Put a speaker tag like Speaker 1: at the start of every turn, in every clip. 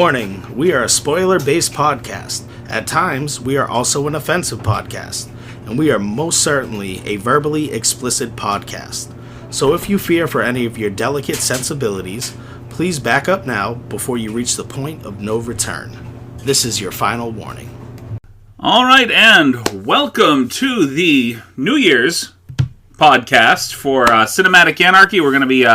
Speaker 1: Warning, we are a spoiler-based podcast. At times, we are also an offensive podcast, and we are most certainly a verbally explicit podcast. So if you fear for any of your delicate sensibilities, please back up now before you reach the point of no return. This is your final warning.
Speaker 2: All right, and welcome to the New Year's podcast for Cinematic Anarchy. We're going to be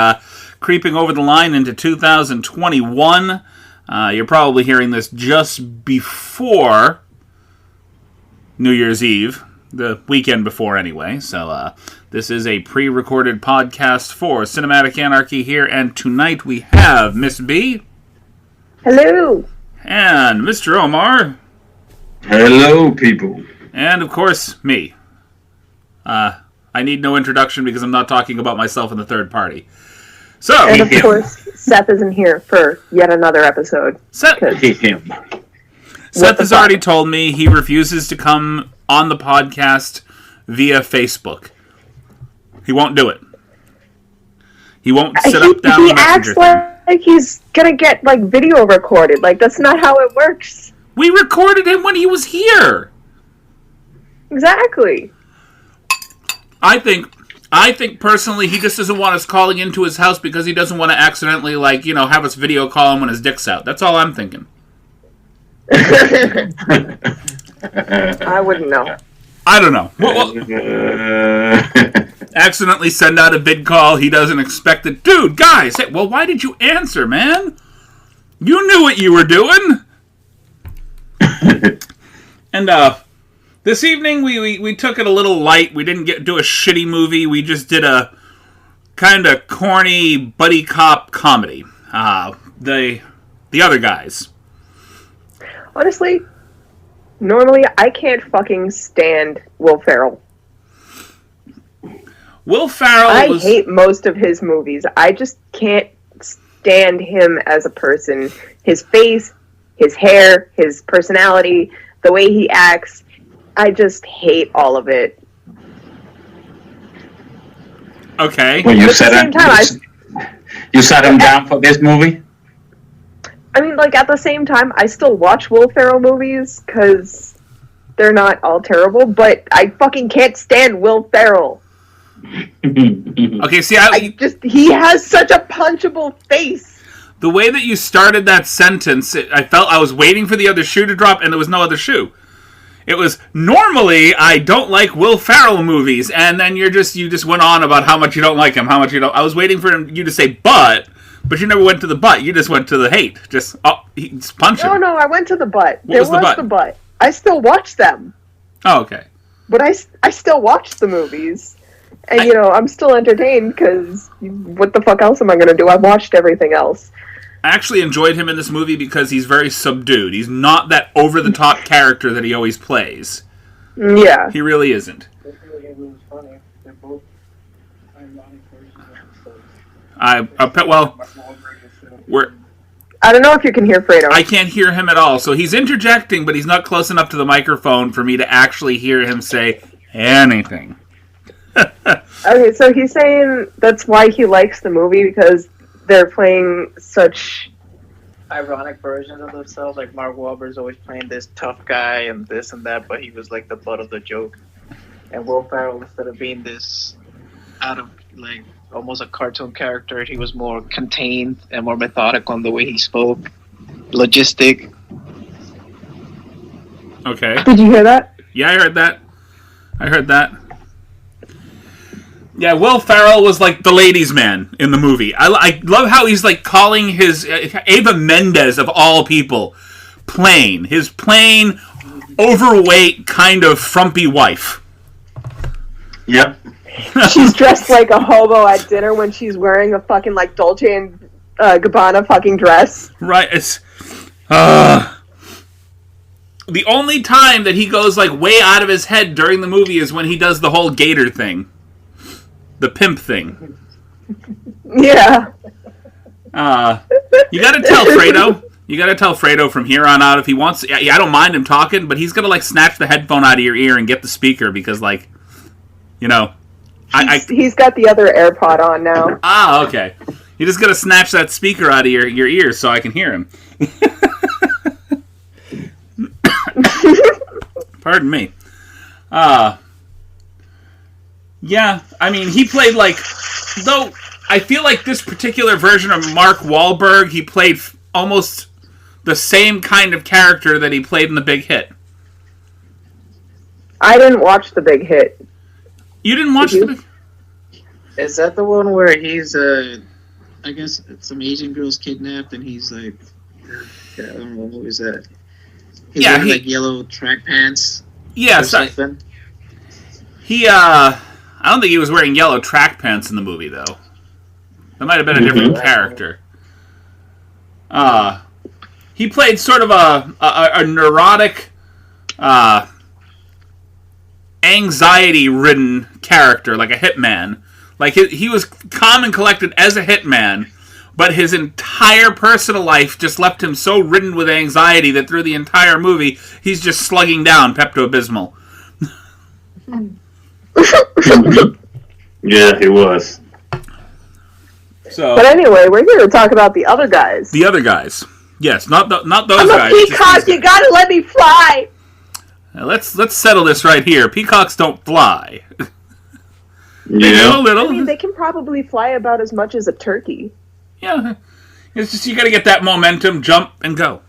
Speaker 2: creeping over the line into 2021. You're probably hearing this just before New Year's Eve, the weekend before anyway. So this is a pre-recorded podcast for Cinematic Anarchy here, and tonight we have Miss B.
Speaker 3: Hello.
Speaker 2: And Mr. Omar.
Speaker 4: Hello, people.
Speaker 2: And, of course, me. I need no introduction because I'm not talking about myself in the third party. So,
Speaker 3: and, of course, Seth isn't here for yet another episode.
Speaker 2: Seth has already told me he refuses to come on the podcast via Facebook. He won't do it. He won't sit up down
Speaker 3: He
Speaker 2: the messenger
Speaker 3: acts like he's gonna get, video recorded. That's not how it works.
Speaker 2: We recorded him when he was here.
Speaker 3: Exactly.
Speaker 2: I think personally he just doesn't want us calling into his house because he doesn't want to accidentally, have us video call him when his dick's out. That's all I'm thinking.
Speaker 3: I wouldn't know.
Speaker 2: I don't know. Accidentally send out a vid call. He doesn't expect it. Dude, guys, hey, well, why did you answer, man? You knew what you were doing. And this evening we took it a little light. We didn't do a shitty movie. We just did a kind of corny buddy cop comedy. The Other Guys.
Speaker 3: Honestly, normally I can't fucking stand Will Ferrell.
Speaker 2: Will Ferrell
Speaker 3: I hate most of his movies. I just can't stand him as a person. His face, his hair, his personality, the way he acts. I just hate all of it.
Speaker 4: Okay. Well, you sat him down for this movie?
Speaker 3: I mean, at the same time, I still watch Will Ferrell movies because they're not all terrible, but I fucking can't stand Will Ferrell.
Speaker 2: Okay, see,
Speaker 3: he has such a punchable face.
Speaker 2: The way that you started that sentence, I felt I was waiting for the other shoe to drop, and there was no other shoe. It was, normally, I don't like Will Ferrell movies, and then you just went on about how much you don't like him, how much you don't. I was waiting for you to say but you never went to the but. You just went to the hate. He's punching.
Speaker 3: No, I went to the but. There was the but. I still watch them.
Speaker 2: Oh, okay.
Speaker 3: But I still watch the movies. And, I'm still entertained, because what the fuck else am I going to do? I've watched everything else.
Speaker 2: I actually enjoyed him in this movie because he's very subdued. He's not that over-the-top character that he always plays.
Speaker 3: Yeah.
Speaker 2: He really isn't. I
Speaker 3: don't know if you can hear Fredo.
Speaker 2: I can't hear him at all. So he's interjecting, but he's not close enough to the microphone for me to actually hear him say anything.
Speaker 3: Okay, so he's saying that's why he likes the movie, because they're playing such
Speaker 5: ironic versions of themselves. Like Mark Wahlberg's always playing this tough guy and this and that, but he was the butt of the joke. And Will Ferrell, instead of being this out of almost a cartoon character, he was more contained and more methodical on the way he spoke. Logistic.
Speaker 2: Okay.
Speaker 3: Did you hear that?
Speaker 2: Yeah, I heard that. Yeah, Will Ferrell was the ladies' man in the movie. I love how he's calling his Eva Mendes of all people plain. His plain, overweight, kind of frumpy wife.
Speaker 4: Yep.
Speaker 2: She's
Speaker 3: dressed like a hobo at dinner when she's wearing a fucking Dolce and Gabbana fucking dress.
Speaker 2: Right. It's the only time that he goes way out of his head during the movie is when he does the whole gator thing. The pimp thing.
Speaker 3: Yeah.
Speaker 2: You gotta tell Fredo. You gotta tell Fredo from here on out if he wants. I don't mind him talking, but he's gonna snatch the headphone out of your ear and get the speaker because
Speaker 3: He's got the other AirPod on now.
Speaker 2: Ah, okay. You just gotta snatch that speaker out of your ears so I can hear him. Pardon me. Yeah, I mean, he played like... Though, I feel like this particular version of Mark Wahlberg, he played almost the same kind of character that he played in The Big Hit.
Speaker 3: I didn't watch The Big Hit.
Speaker 2: You didn't watch The Big Hit?
Speaker 5: Is that the one where he's, I guess some Asian girl's kidnapped and he's like... I don't know, what was that? He's wearing like yellow track pants.
Speaker 2: Yeah, something. I don't think he was wearing yellow track pants in the movie, though. That might have been a different character. He played sort of a neurotic, anxiety-ridden character, like a hitman. Like, he was calm and collected as a hitman, but his entire personal life just left him so ridden with anxiety that through the entire movie, he's just slugging down Pepto-Bismol.
Speaker 4: Yeah, he was.
Speaker 2: So,
Speaker 3: but anyway, we're here to talk about the other guys.
Speaker 2: The other guys. Yes, not those
Speaker 3: I'm
Speaker 2: guys.
Speaker 3: I'm a peacock, you gotta let me fly!
Speaker 2: Now, let's settle this right here. Peacocks don't fly.
Speaker 4: Yeah.
Speaker 2: A little.
Speaker 3: I mean, they can probably fly about as much as a turkey.
Speaker 2: Yeah. It's just you gotta get that momentum, jump, and go.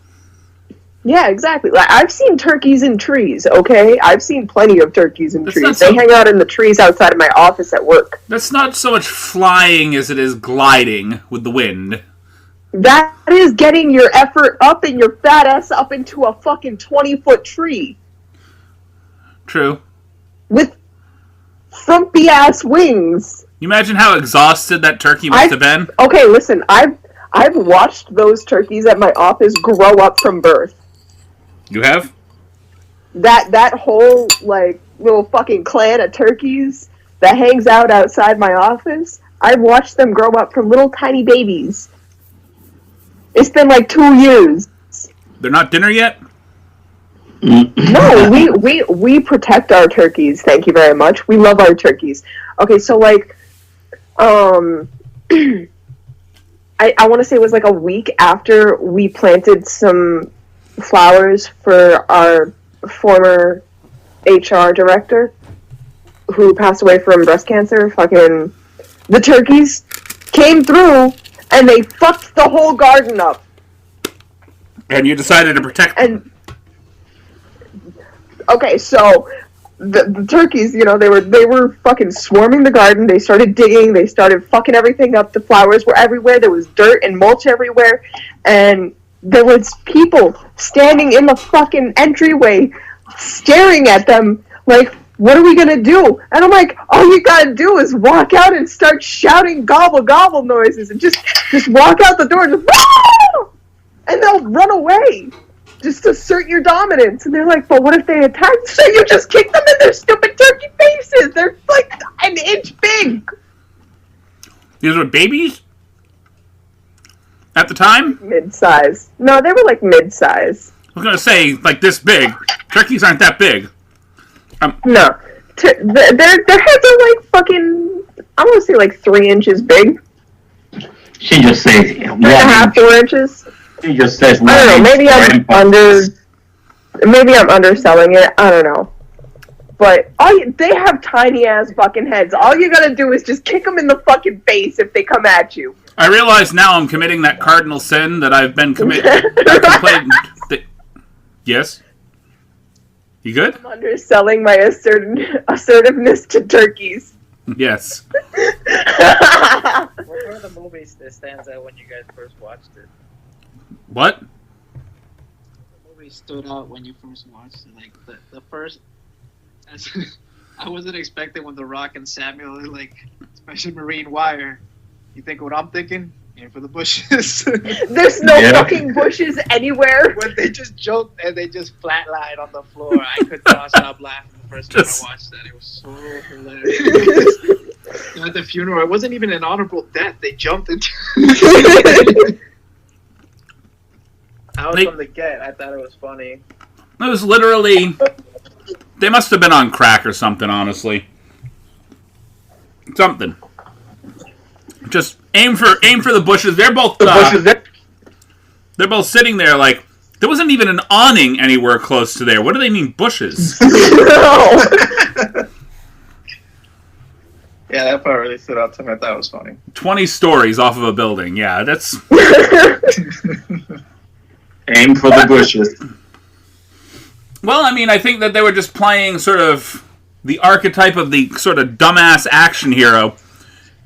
Speaker 3: Yeah, exactly. Like, I've seen turkeys in trees, okay? I've seen plenty of turkeys in trees. They hang out in the trees outside of my office at work.
Speaker 2: That's not so much flying as it is gliding with the wind.
Speaker 3: That is getting your effort up and your fat ass up into a fucking 20-foot tree.
Speaker 2: True.
Speaker 3: With frumpy ass wings.
Speaker 2: You imagine how exhausted that turkey must have been?
Speaker 3: Okay, listen, I've watched those turkeys at my office grow up from birth.
Speaker 2: You have?
Speaker 3: That whole, like, little fucking clan of turkeys that hangs out outside my office, I've watched them grow up from little tiny babies. It's been like 2 years.
Speaker 2: They're not dinner yet?
Speaker 3: No, we protect our turkeys, thank you very much. We love our turkeys. Okay, so, like, I want to say it was like a week after we planted some flowers for our former HR director who passed away from breast cancer. Fucking the turkeys came through and they fucked the whole garden up.
Speaker 2: And you decided to protect them.
Speaker 3: Okay, so the turkeys, you know, they were fucking swarming the garden. They started digging. They started fucking everything up. The flowers were everywhere. There was dirt and mulch everywhere. And there was people standing in the fucking entryway staring at them like, what are we going to do? And I'm like, all you got to do is walk out and start shouting gobble gobble noises and just walk out the door and just, Wah! And they'll run away. Just assert your dominance. And they're like, but what if they attack? So you just kick them in their stupid turkey faces. They're like an inch big.
Speaker 2: These were babies? At the time?
Speaker 3: Mid-size. No, they were like mid-size.
Speaker 2: I was going to say, like this big. Turkeys aren't that big.
Speaker 3: No. Their heads are like fucking, I want to say like 3 inches big.
Speaker 4: She just says
Speaker 3: 3.5, 4 inches.
Speaker 4: She just says
Speaker 3: I don't know, maybe I'm underselling it, I don't know. But they have tiny ass fucking heads. All you gotta do is just kick them in the fucking face if they come at you.
Speaker 2: I realize now I'm committing that cardinal sin that I've been committing. Yes? You good?
Speaker 3: I'm underselling my assertiveness to turkeys.
Speaker 2: Yes.
Speaker 5: What were the movies that stands out when you guys first watched it?
Speaker 2: What?
Speaker 5: The movie stood out when you first watched it. Like the first, I wasn't expecting when The Rock and Samuel like especially Marine Wire. You think what I'm thinking? Aim for the bushes.
Speaker 3: There's no fucking bushes anywhere.
Speaker 5: When they just jumped and they just flatlined on the floor, I could not stop laughing the first time I watched that. It was so hilarious. At the funeral, it wasn't even an honorable death. They jumped into. I was from the get. I thought it was funny.
Speaker 2: It was literally... They must have been on crack or something, honestly. Something. Just aim for the bushes. They're both... They're both sitting there like, there wasn't even an awning anywhere close to there. What do they mean, bushes?
Speaker 3: No.
Speaker 5: Yeah, that part really stood out to me. I thought it was funny.
Speaker 2: 20 stories off of a building. Yeah, that's...
Speaker 4: Aim for the bushes.
Speaker 2: Well, I mean, I think that they were just playing sort of the archetype of the sort of dumbass action hero.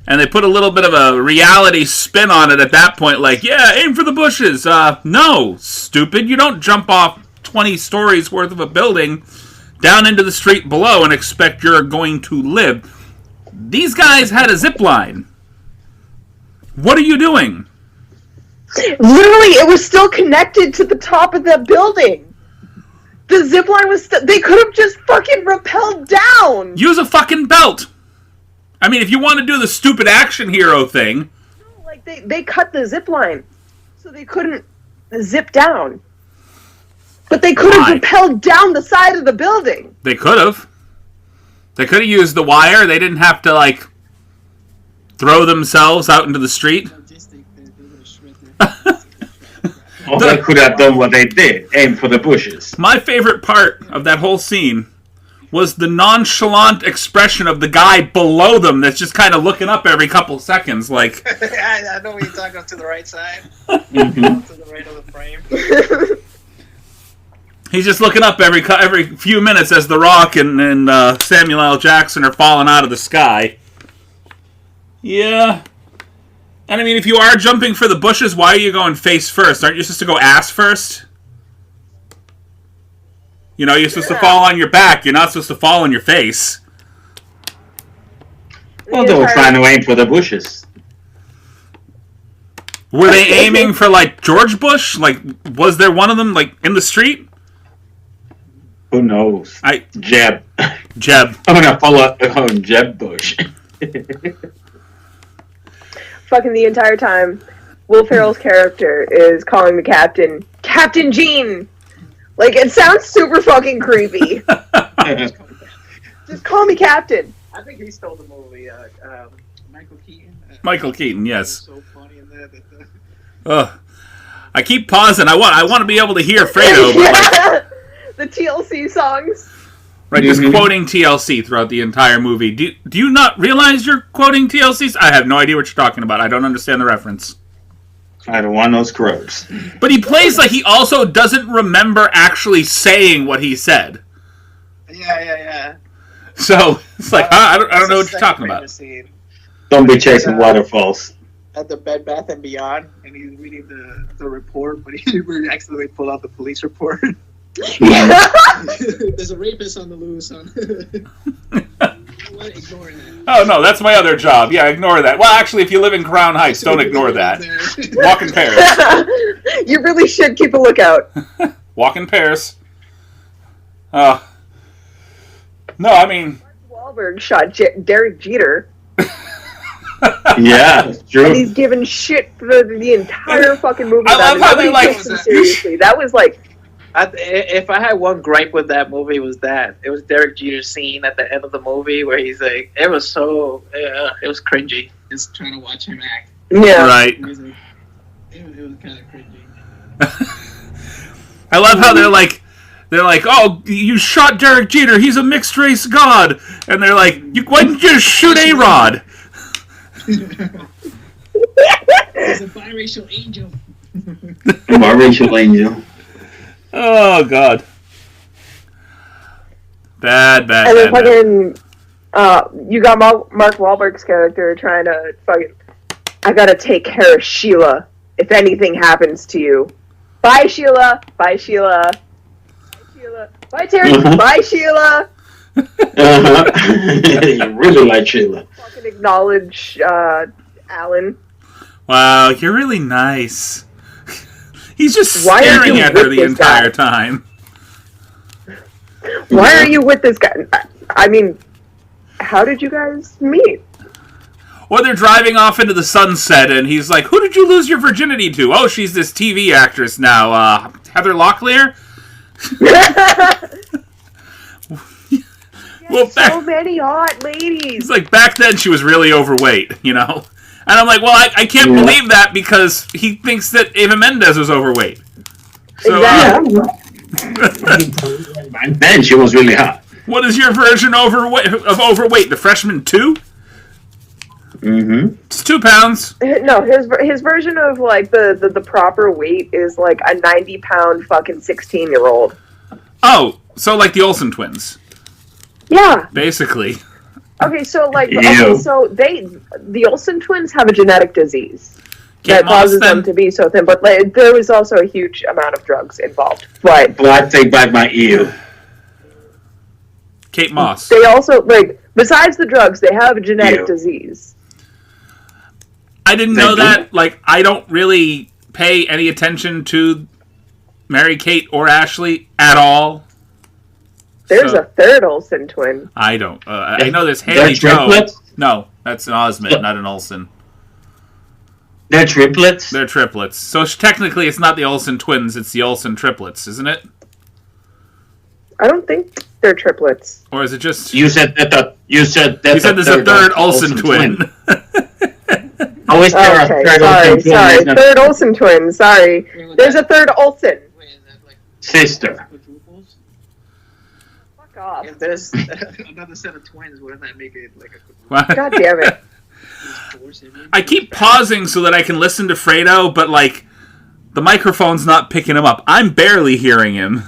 Speaker 2: And they put a little bit of a reality spin on it at that point. Like, yeah, aim for the bushes. No, stupid. You don't jump off 20 stories worth of a building down into the street below and expect you're going to live. These guys had a zip line. What are you doing?
Speaker 3: Literally, it was still connected to the top of the building. The zip line was they could have just fucking rappelled down.
Speaker 2: Use a fucking belt. I mean, if you want to do the stupid action hero thing.
Speaker 3: Like, they cut the zip line, so they couldn't zip down. But they could have rappelled down the side of the building.
Speaker 2: They could have. They could have used the wire. They didn't have to, like, throw themselves out into the street.
Speaker 4: Or they could have done what they did. Aim for the bushes.
Speaker 2: My favorite part of that whole scene was the nonchalant expression of the guy below them that's just kind of looking up every couple seconds, like...
Speaker 5: I know when you're talking up to the right side. Mm-hmm. To the right of the frame.
Speaker 2: He's just looking up every few minutes as The Rock and Samuel L. Jackson are falling out of the sky. Yeah. And I mean, if you are jumping for the bushes, why are you going face first? Aren't you supposed to go ass first? You know, you're supposed to fall on your back. You're not supposed to fall on your face.
Speaker 4: Well, they were trying to aim for the bushes.
Speaker 2: Were they aiming for, like, George Bush? Like, was there one of them, like, in the street?
Speaker 4: Who knows? Jeb.
Speaker 2: Jeb.
Speaker 4: I'm going to follow Jeb Bush.
Speaker 3: Fucking the entire time, Will Ferrell's character is calling the captain, Captain Gene! Like, it sounds super fucking creepy. Just call me Captain.
Speaker 5: I think he stole the movie. Michael Keaton.
Speaker 2: Michael Keaton, yes.
Speaker 5: So funny in that.
Speaker 2: I keep pausing. I want to be able to hear Fredo. But like,
Speaker 3: the TLC songs.
Speaker 2: Right, just quoting TLC throughout the entire movie. Do you not realize you're quoting TLCs? I have no idea what you're talking about. I don't understand the reference.
Speaker 4: I don't want those crows.
Speaker 2: But he plays like he also doesn't remember actually saying what he said.
Speaker 5: Yeah.
Speaker 2: So, it's like, I don't know what you're talking about.
Speaker 5: Scene.
Speaker 4: Don't be chasing waterfalls.
Speaker 5: At the Bed Bath & Beyond, and he's reading the report, but he accidentally pulled out the police report. There's a rapist on the loose. Ignore that.
Speaker 2: Oh, no, that's my other job. Yeah, ignore that. Well, actually, if you live in Crown Heights, don't ignore that. Walk in pairs.
Speaker 3: You really should keep a lookout.
Speaker 2: Walk in pairs. No, I mean...
Speaker 3: Mark Wahlberg shot Derek Jeter.
Speaker 4: Yeah, it's true.
Speaker 3: And he's given shit for the entire fucking movie.
Speaker 2: I love how they like...
Speaker 3: Seriously, that was like...
Speaker 5: If I had one gripe with that movie, it was Derek Jeter's scene at the end of the movie where he's like, it was cringy. Just trying to watch him act.
Speaker 3: Yeah.
Speaker 2: Right.
Speaker 5: It was kind of cringy.
Speaker 2: I love how they're like, oh, you shot Derek Jeter, he's a mixed race god. And they're like, why didn't you just shoot A-Rod?
Speaker 5: He's a biracial angel.
Speaker 4: Biracial angel.
Speaker 2: Oh, God. Bad.
Speaker 3: And then fucking, you got Mark Wahlberg's character trying to fucking, I gotta take care of Sheila if anything happens to you. Bye, Sheila. Bye, Sheila. Bye, Sheila. Bye, Terry. Bye, Sheila.
Speaker 4: You really like Sheila.
Speaker 3: Fucking acknowledge Alan.
Speaker 2: Wow, you're really nice. He's just staring at her the entire time.
Speaker 3: Why are you with this guy? I mean, how did you guys meet?
Speaker 2: Or they're driving off into the sunset, and he's like, who did you lose your virginity to? Oh, she's this TV actress now, Heather Locklear?
Speaker 3: Well, so many hot ladies.
Speaker 2: It's like, back then she was really overweight, you know? And I'm like, well, I can't believe that because he thinks that Eva Mendes was overweight. So,
Speaker 3: Exactly.
Speaker 4: Back then, she was really hot.
Speaker 2: What is your version of overweight? The freshman 2?
Speaker 4: Mm-hmm.
Speaker 2: It's 2 pounds.
Speaker 3: No, his version of like the proper weight is like a 90-pound fucking 16-year-old.
Speaker 2: Oh, so like the Olsen twins.
Speaker 3: Yeah.
Speaker 2: Basically.
Speaker 3: Okay, so like,
Speaker 4: Ew.
Speaker 3: so the Olsen twins have a genetic disease
Speaker 2: Kate
Speaker 3: that causes
Speaker 2: Moss, then?
Speaker 3: them to be so thin, but like, there was also a huge amount of drugs involved. But
Speaker 4: Well, I take back my ew.
Speaker 2: Kate Moss.
Speaker 3: they also like, besides the drugs, they have a genetic
Speaker 4: Ew.
Speaker 3: disease.
Speaker 2: I didn't
Speaker 4: They
Speaker 2: know
Speaker 4: do?
Speaker 2: that. Like, I don't really pay any attention to Mary-Kate or Ashley at all.
Speaker 3: There's
Speaker 2: So-
Speaker 3: a third Olsen twin.
Speaker 2: I don't. I know there's
Speaker 4: They're
Speaker 2: Haley Joe.
Speaker 4: triplets?
Speaker 2: No, that's an Osmond, not an Olsen.
Speaker 4: They're triplets?
Speaker 2: They're triplets. So technically, it's not the Olsen twins; it's the Olsen triplets, isn't it?
Speaker 3: I don't think they're triplets.
Speaker 2: Or is it just?
Speaker 4: You said that. You said
Speaker 2: You said there's a third Olsen twin.
Speaker 4: How is there
Speaker 3: Okay,
Speaker 4: a third Olsen twin?
Speaker 3: sorry,
Speaker 4: Isn't it?
Speaker 3: third Olsen twin. Sorry, there's a third Olsen.
Speaker 5: Wait, is that like
Speaker 4: Sister.
Speaker 5: quadruples?
Speaker 3: Fuck off!
Speaker 5: If there's another set of twins, wouldn't that make it like a
Speaker 2: What?
Speaker 3: God damn it!
Speaker 5: four siblings?
Speaker 2: I keep pausing so that I can listen to Fredo, but like the microphone's not picking him up. I'm barely hearing him,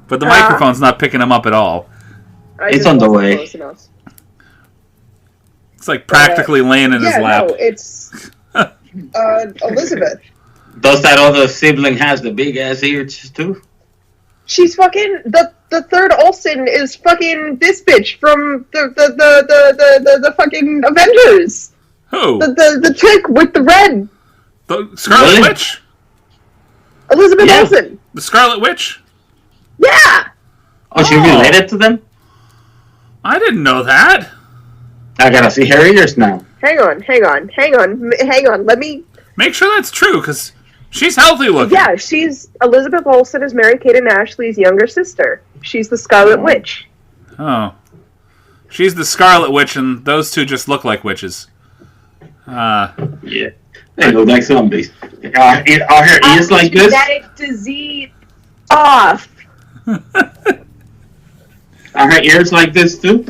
Speaker 2: but the microphone's not picking him up at all.
Speaker 3: I
Speaker 4: It's
Speaker 3: just
Speaker 4: on the
Speaker 3: wasn't
Speaker 4: way.
Speaker 3: close enough.
Speaker 2: It's like practically laying in his lap.
Speaker 3: no, it's Elizabeth.
Speaker 4: Does that other sibling has the big ass ears too?
Speaker 3: She's fucking the third Olsen is fucking this bitch from the fucking Avengers.
Speaker 2: Who?
Speaker 3: The chick with the red,
Speaker 2: The Scarlet
Speaker 4: Really?
Speaker 2: Witch?
Speaker 3: Elizabeth
Speaker 4: Yeah.
Speaker 3: Olsen.
Speaker 2: The Scarlet Witch?
Speaker 3: Yeah.
Speaker 4: Oh, she related to them?
Speaker 2: I didn't know that.
Speaker 4: I gotta see her ears now.
Speaker 3: Hang on. Let me.
Speaker 2: Make sure that's true, because she's healthy looking.
Speaker 3: Yeah, she's Elizabeth Olsen is Mary-Kate and Ashley's younger sister. She's the Scarlet Witch.
Speaker 2: Oh. She's the Scarlet Witch, and those two just look like witches.
Speaker 4: Yeah. They look like zombies. Are her ears like this?
Speaker 3: Genetic disease off.
Speaker 4: Are her ears like this too?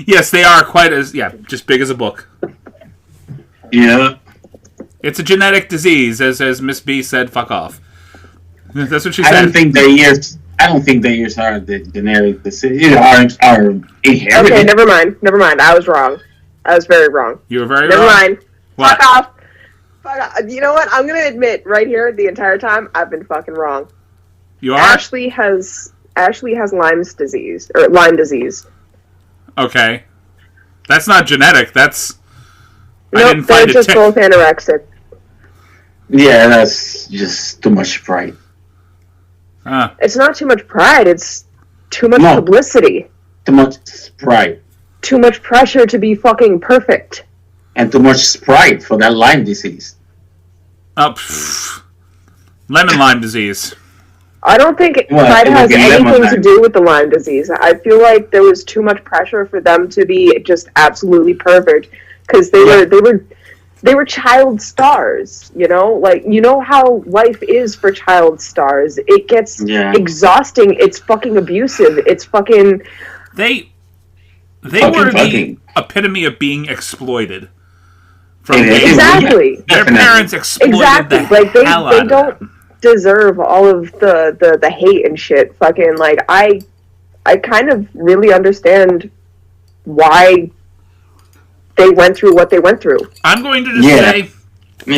Speaker 2: Yes, they are quite as, just big as a book.
Speaker 4: Yeah.
Speaker 2: It's a genetic disease, as Miss B said, fuck off. That's what she
Speaker 4: I
Speaker 2: said.
Speaker 4: don't think their ears are the generic disease. Are inherited.
Speaker 3: Okay, never mind. I was wrong. I was very wrong.
Speaker 2: You were very
Speaker 3: Never
Speaker 2: wrong.
Speaker 3: mind.
Speaker 2: What?
Speaker 3: Fuck off. You know what? I'm gonna admit right here, the entire time, I've been fucking wrong.
Speaker 2: You are?
Speaker 3: Ashley has Lyme's disease or Lyme disease.
Speaker 2: Okay. That's not genetic. That's... I
Speaker 3: Nope,
Speaker 2: didn't
Speaker 3: they're
Speaker 2: find it
Speaker 3: just both anorexic.
Speaker 4: Yeah, that's just too much pride.
Speaker 3: It's not too much pride. It's too much
Speaker 4: No.
Speaker 3: publicity.
Speaker 4: Too much pride.
Speaker 3: Too much pressure to be fucking perfect.
Speaker 4: And too much pride for that Lyme disease.
Speaker 2: Lemon Lyme disease.
Speaker 3: I don't think
Speaker 4: Well,
Speaker 3: pride
Speaker 4: it would
Speaker 3: has
Speaker 4: be
Speaker 3: anything
Speaker 4: lemon
Speaker 3: to
Speaker 4: lime.
Speaker 3: do with the Lyme disease. I feel like there was too much pressure for them to be just absolutely perfect because they were child stars, you know? Like, you know how life is for child stars. It gets exhausting. It's fucking abusive. It's fucking...
Speaker 2: They
Speaker 4: Fucking
Speaker 2: were
Speaker 4: fucking.
Speaker 2: the epitome of being exploited. From
Speaker 4: Yeah,
Speaker 2: day
Speaker 4: they
Speaker 2: one.
Speaker 3: Exactly.
Speaker 2: Their
Speaker 4: Definitely.
Speaker 2: parents exploited
Speaker 3: Exactly.
Speaker 2: the
Speaker 3: Like,
Speaker 2: hell out
Speaker 3: they
Speaker 2: of
Speaker 3: don't
Speaker 2: them.
Speaker 3: deserve all of the hate and shit. Fucking, like, I kind of really understand why they went through what they went through.
Speaker 2: I'm going to just say,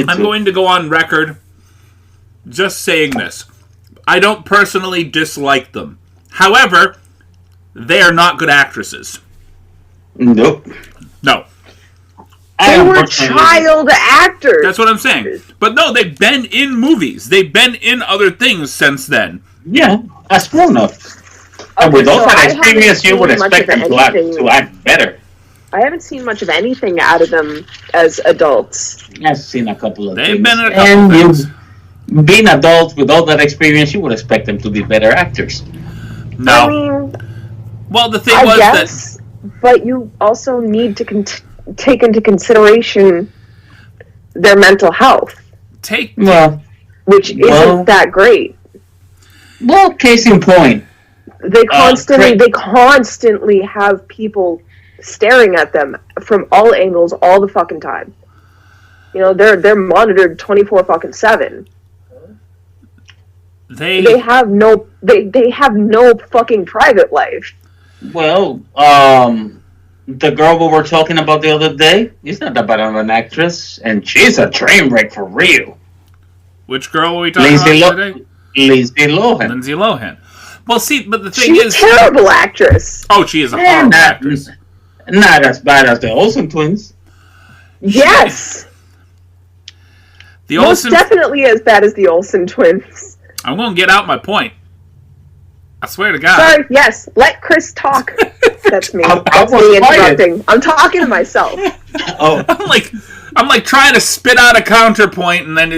Speaker 2: I'm going to go on record just saying this. I don't personally dislike them. However, they are not good actresses.
Speaker 4: Nope.
Speaker 2: No.
Speaker 3: They were child actors.
Speaker 2: That's what I'm saying. But no, they've been in movies. They've been in other things since then.
Speaker 4: Yeah, that's grown up. And with those kind of experience, you would expect them to act better.
Speaker 3: I haven't seen much of anything out of them as adults.
Speaker 4: I've seen a couple of
Speaker 2: They've
Speaker 4: things.
Speaker 2: been in a couple things.
Speaker 4: Being adults with all that experience, you would expect them to be better actors.
Speaker 2: No.
Speaker 3: I mean,
Speaker 2: Well, the thing
Speaker 3: I
Speaker 2: was
Speaker 3: guess, but you also need to take into consideration their mental health, which isn't that great.
Speaker 4: Well, case in point,
Speaker 3: they constantly have people staring at them from all angles all the fucking time. You know, they're monitored 24/7. They have no fucking private life.
Speaker 4: Well, the girl we were talking about the other day is not that bad of an actress, and she's a train wreck for real.
Speaker 2: Which girl were we talking about today?
Speaker 4: Lindsay Lohan.
Speaker 2: Lindsay Lohan. Well, see, but the thing
Speaker 3: is... She's a terrible actress.
Speaker 2: Oh, she is a horrible actress.
Speaker 4: Not as bad as the Olsen twins.
Speaker 3: Yes! Most definitely as bad as the Olsen twins.
Speaker 2: I'm going to get out my point. I swear to God.
Speaker 3: Sorry, yes. Let Chris talk. That's me. That's me interrupting. I'm talking to myself.
Speaker 4: Oh.
Speaker 2: I'm like trying to spit out a counterpoint, and then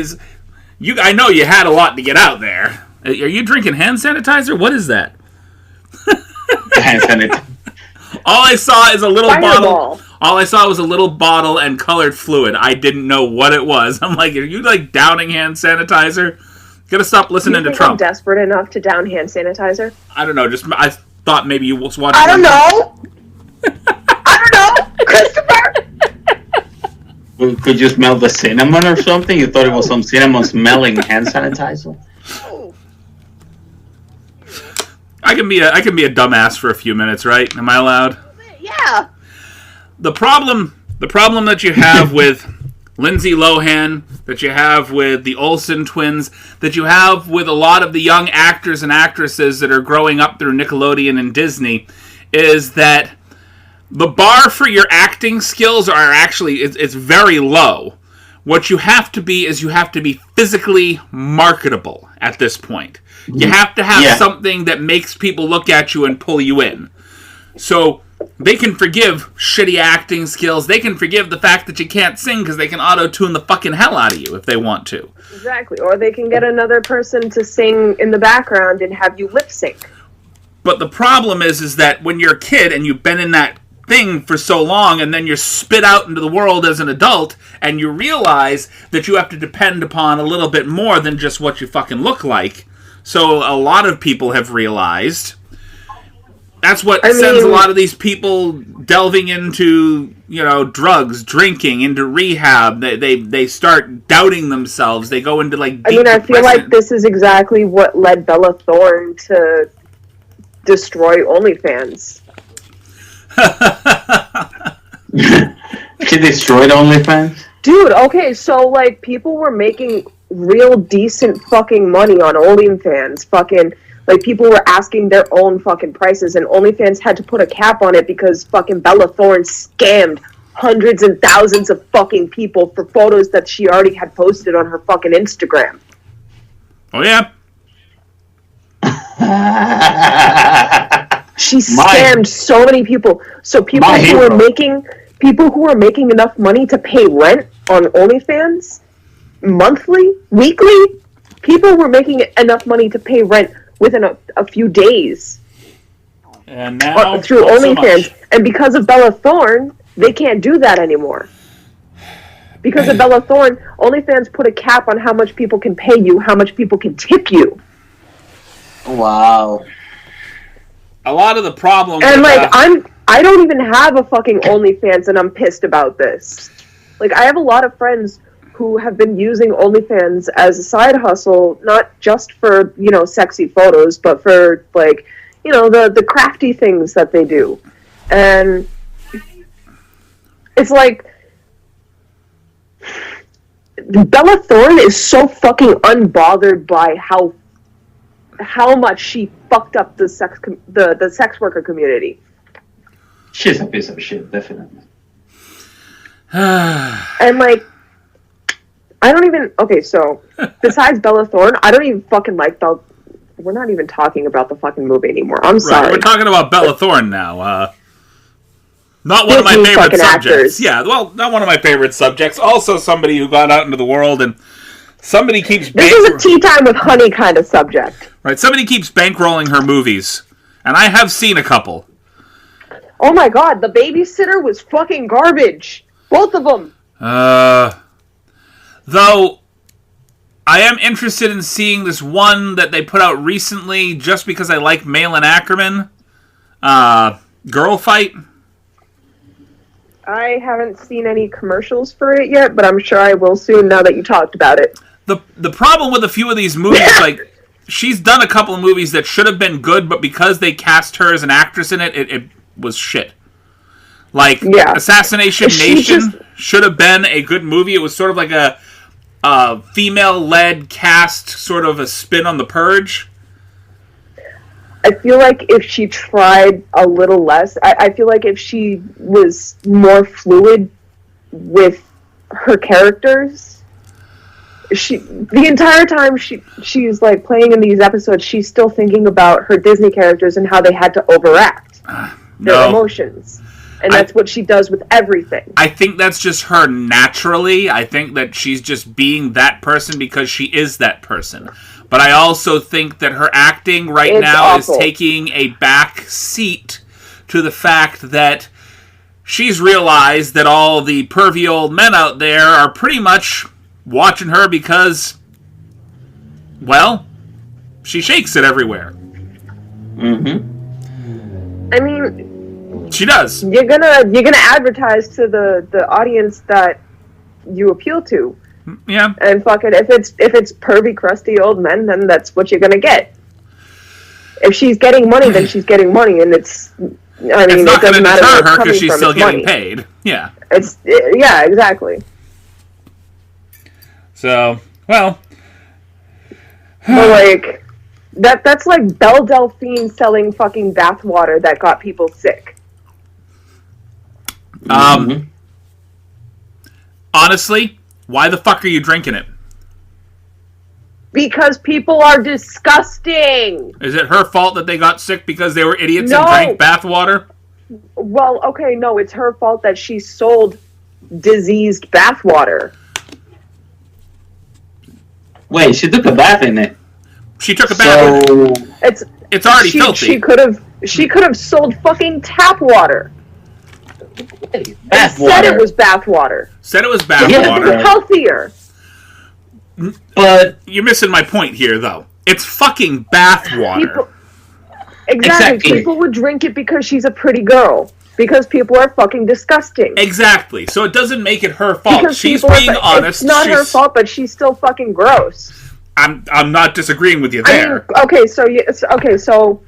Speaker 2: I know you had a lot to get out there. Are you drinking hand sanitizer? What is that?
Speaker 4: Hand sanitizer.
Speaker 2: All I saw is a little
Speaker 3: Fireball.
Speaker 2: bottle. All I saw was a little bottle and colored fluid. I didn't know what it was. I'm like, are you like downing hand sanitizer? Gotta stop listening to Trump.
Speaker 3: I'm desperate enough to down hand sanitizer.
Speaker 2: I don't know. I thought maybe you was watching.
Speaker 3: I don't know. I don't know, Christopher.
Speaker 4: Could you smell the cinnamon or something? You thought it was some cinnamon smelling hand sanitizer?
Speaker 2: I can be a dumbass for a few minutes, right? Am I allowed?
Speaker 3: Yeah.
Speaker 2: The problem that you have with Lindsay Lohan, that you have with the Olsen twins, that you have with a lot of the young actors and actresses that are growing up through Nickelodeon and Disney, is that the bar for your acting skills are actually it's very low. What you have to be is you have to be physically marketable at this point. You have to have something that makes people look at you and pull you in. So they can forgive shitty acting skills. They can forgive the fact that you can't sing because they can auto-tune the fucking hell out of you if they want to.
Speaker 3: Exactly. Or they can get another person to sing in the background and have you lip sync.
Speaker 2: But the problem is that when you're a kid and you've been in that thing for so long and then you're spit out into the world as an adult and you realize that you have to depend upon a little bit more than just what you fucking look like. So a lot of people have realized that's what sends a lot of these people delving into, drugs, drinking, into rehab. They start doubting themselves. They go into like deep
Speaker 3: I feel like this is exactly what led Bella Thorne to destroy OnlyFans.
Speaker 4: She destroyed OnlyFans?
Speaker 3: Dude, okay, so like people were making real decent fucking money on OnlyFans. Fucking like people were asking their own fucking prices, and OnlyFans had to put a cap on it because fucking Bella Thorne scammed hundreds and thousands of fucking people for photos that she already had posted on her fucking Instagram.
Speaker 2: Oh yeah.
Speaker 3: She scammed so many people. So people who were making enough money to pay rent on OnlyFans monthly, weekly, people were making enough money to pay rent within a few days.
Speaker 2: And now
Speaker 3: through OnlyFans. And because of Bella Thorne, they can't do that anymore. Because of Bella Thorne, OnlyFans put a cap on how much people can pay you, how much people can tip you.
Speaker 4: Wow.
Speaker 2: A lot of the problem.
Speaker 3: And I don't even have a fucking OnlyFans, and I'm pissed about this. Like, I have a lot of friends who have been using OnlyFans as a side hustle, not just for, sexy photos, but for, like, the crafty things that they do. And it's like, Bella Thorne is so fucking unbothered by how much she fucked up the sex worker community.
Speaker 4: She's a piece of shit, definitely.
Speaker 3: And like, I don't even. Okay, so besides Bella Thorne, I don't even fucking like Bella. We're not even talking about the fucking movie anymore. I'm sorry.
Speaker 2: We're talking about Bella Thorne now. Not one of my favorite subjects.
Speaker 3: Actors.
Speaker 2: Yeah, well, not one of my favorite subjects. Also, somebody who got out into the world and somebody keeps.
Speaker 3: This is a tea time with honey kind of subject.
Speaker 2: Right, somebody keeps bankrolling her movies, and I have seen a couple.
Speaker 3: Oh my god, the babysitter was fucking garbage. Both of them.
Speaker 2: Though, I am interested in seeing this one that they put out recently just because I like Malin Ackerman. Girl Fight.
Speaker 3: I haven't seen any commercials for it yet, but I'm sure I will soon now that you talked about it.
Speaker 2: The problem with a few of these movies, like, she's done a couple of movies that should have been good, but because they cast her as an actress in it, it was shit. Like, Assassination Nation should have been a good movie. It was sort of like a female-led cast, sort of a spin on The Purge.
Speaker 3: I feel like if she tried a little less, I feel like if she was more fluid with her characters, the entire time she's like playing in these episodes, she's still thinking about her Disney characters and how they had to overact their emotions. And that's what she does with everything. I think that's just her naturally. I think that she's just being that person because she is that person. But I also think that her acting now is taking a back seat to the fact that she's realized that all the pervy old men out there are pretty much watching her because, well, she shakes it everywhere. I mean,
Speaker 2: she does.
Speaker 3: You're gonna advertise to the audience that you appeal to.
Speaker 2: Yeah.
Speaker 3: And fuck it, if it's pervy, crusty old men, then that's what you're gonna get. If she's getting money, then she's getting money, and it's not
Speaker 2: going to deter her because she's still getting
Speaker 3: money.
Speaker 2: paid. Yeah.
Speaker 3: Yeah, exactly.
Speaker 2: So, well,
Speaker 3: but like that's like Belle Delphine selling fucking bathwater that got people sick.
Speaker 2: Honestly, why the fuck are you drinking it?
Speaker 3: Because people are disgusting.
Speaker 2: Is it her fault that they got sick because they were idiots and drank bathwater?
Speaker 3: Well, okay, no, it's her fault that she sold diseased bathwater.
Speaker 4: Wait, she took a bath in it.
Speaker 2: She took a bath in
Speaker 3: it.
Speaker 2: It's already filthy.
Speaker 3: She could have sold fucking tap water. Said it was bathwater.
Speaker 2: Said it was bathwater.
Speaker 3: It was healthier.
Speaker 4: But
Speaker 2: you're missing my point here, though. It's fucking bathwater.
Speaker 3: Exactly. People would drink it because she's a pretty girl. Because people are fucking disgusting.
Speaker 2: Exactly. So it doesn't make it her fault.
Speaker 3: Because
Speaker 2: she's being honest.
Speaker 3: It's not her fault, but she's still fucking gross.
Speaker 2: I'm not disagreeing with you there.
Speaker 3: I mean, so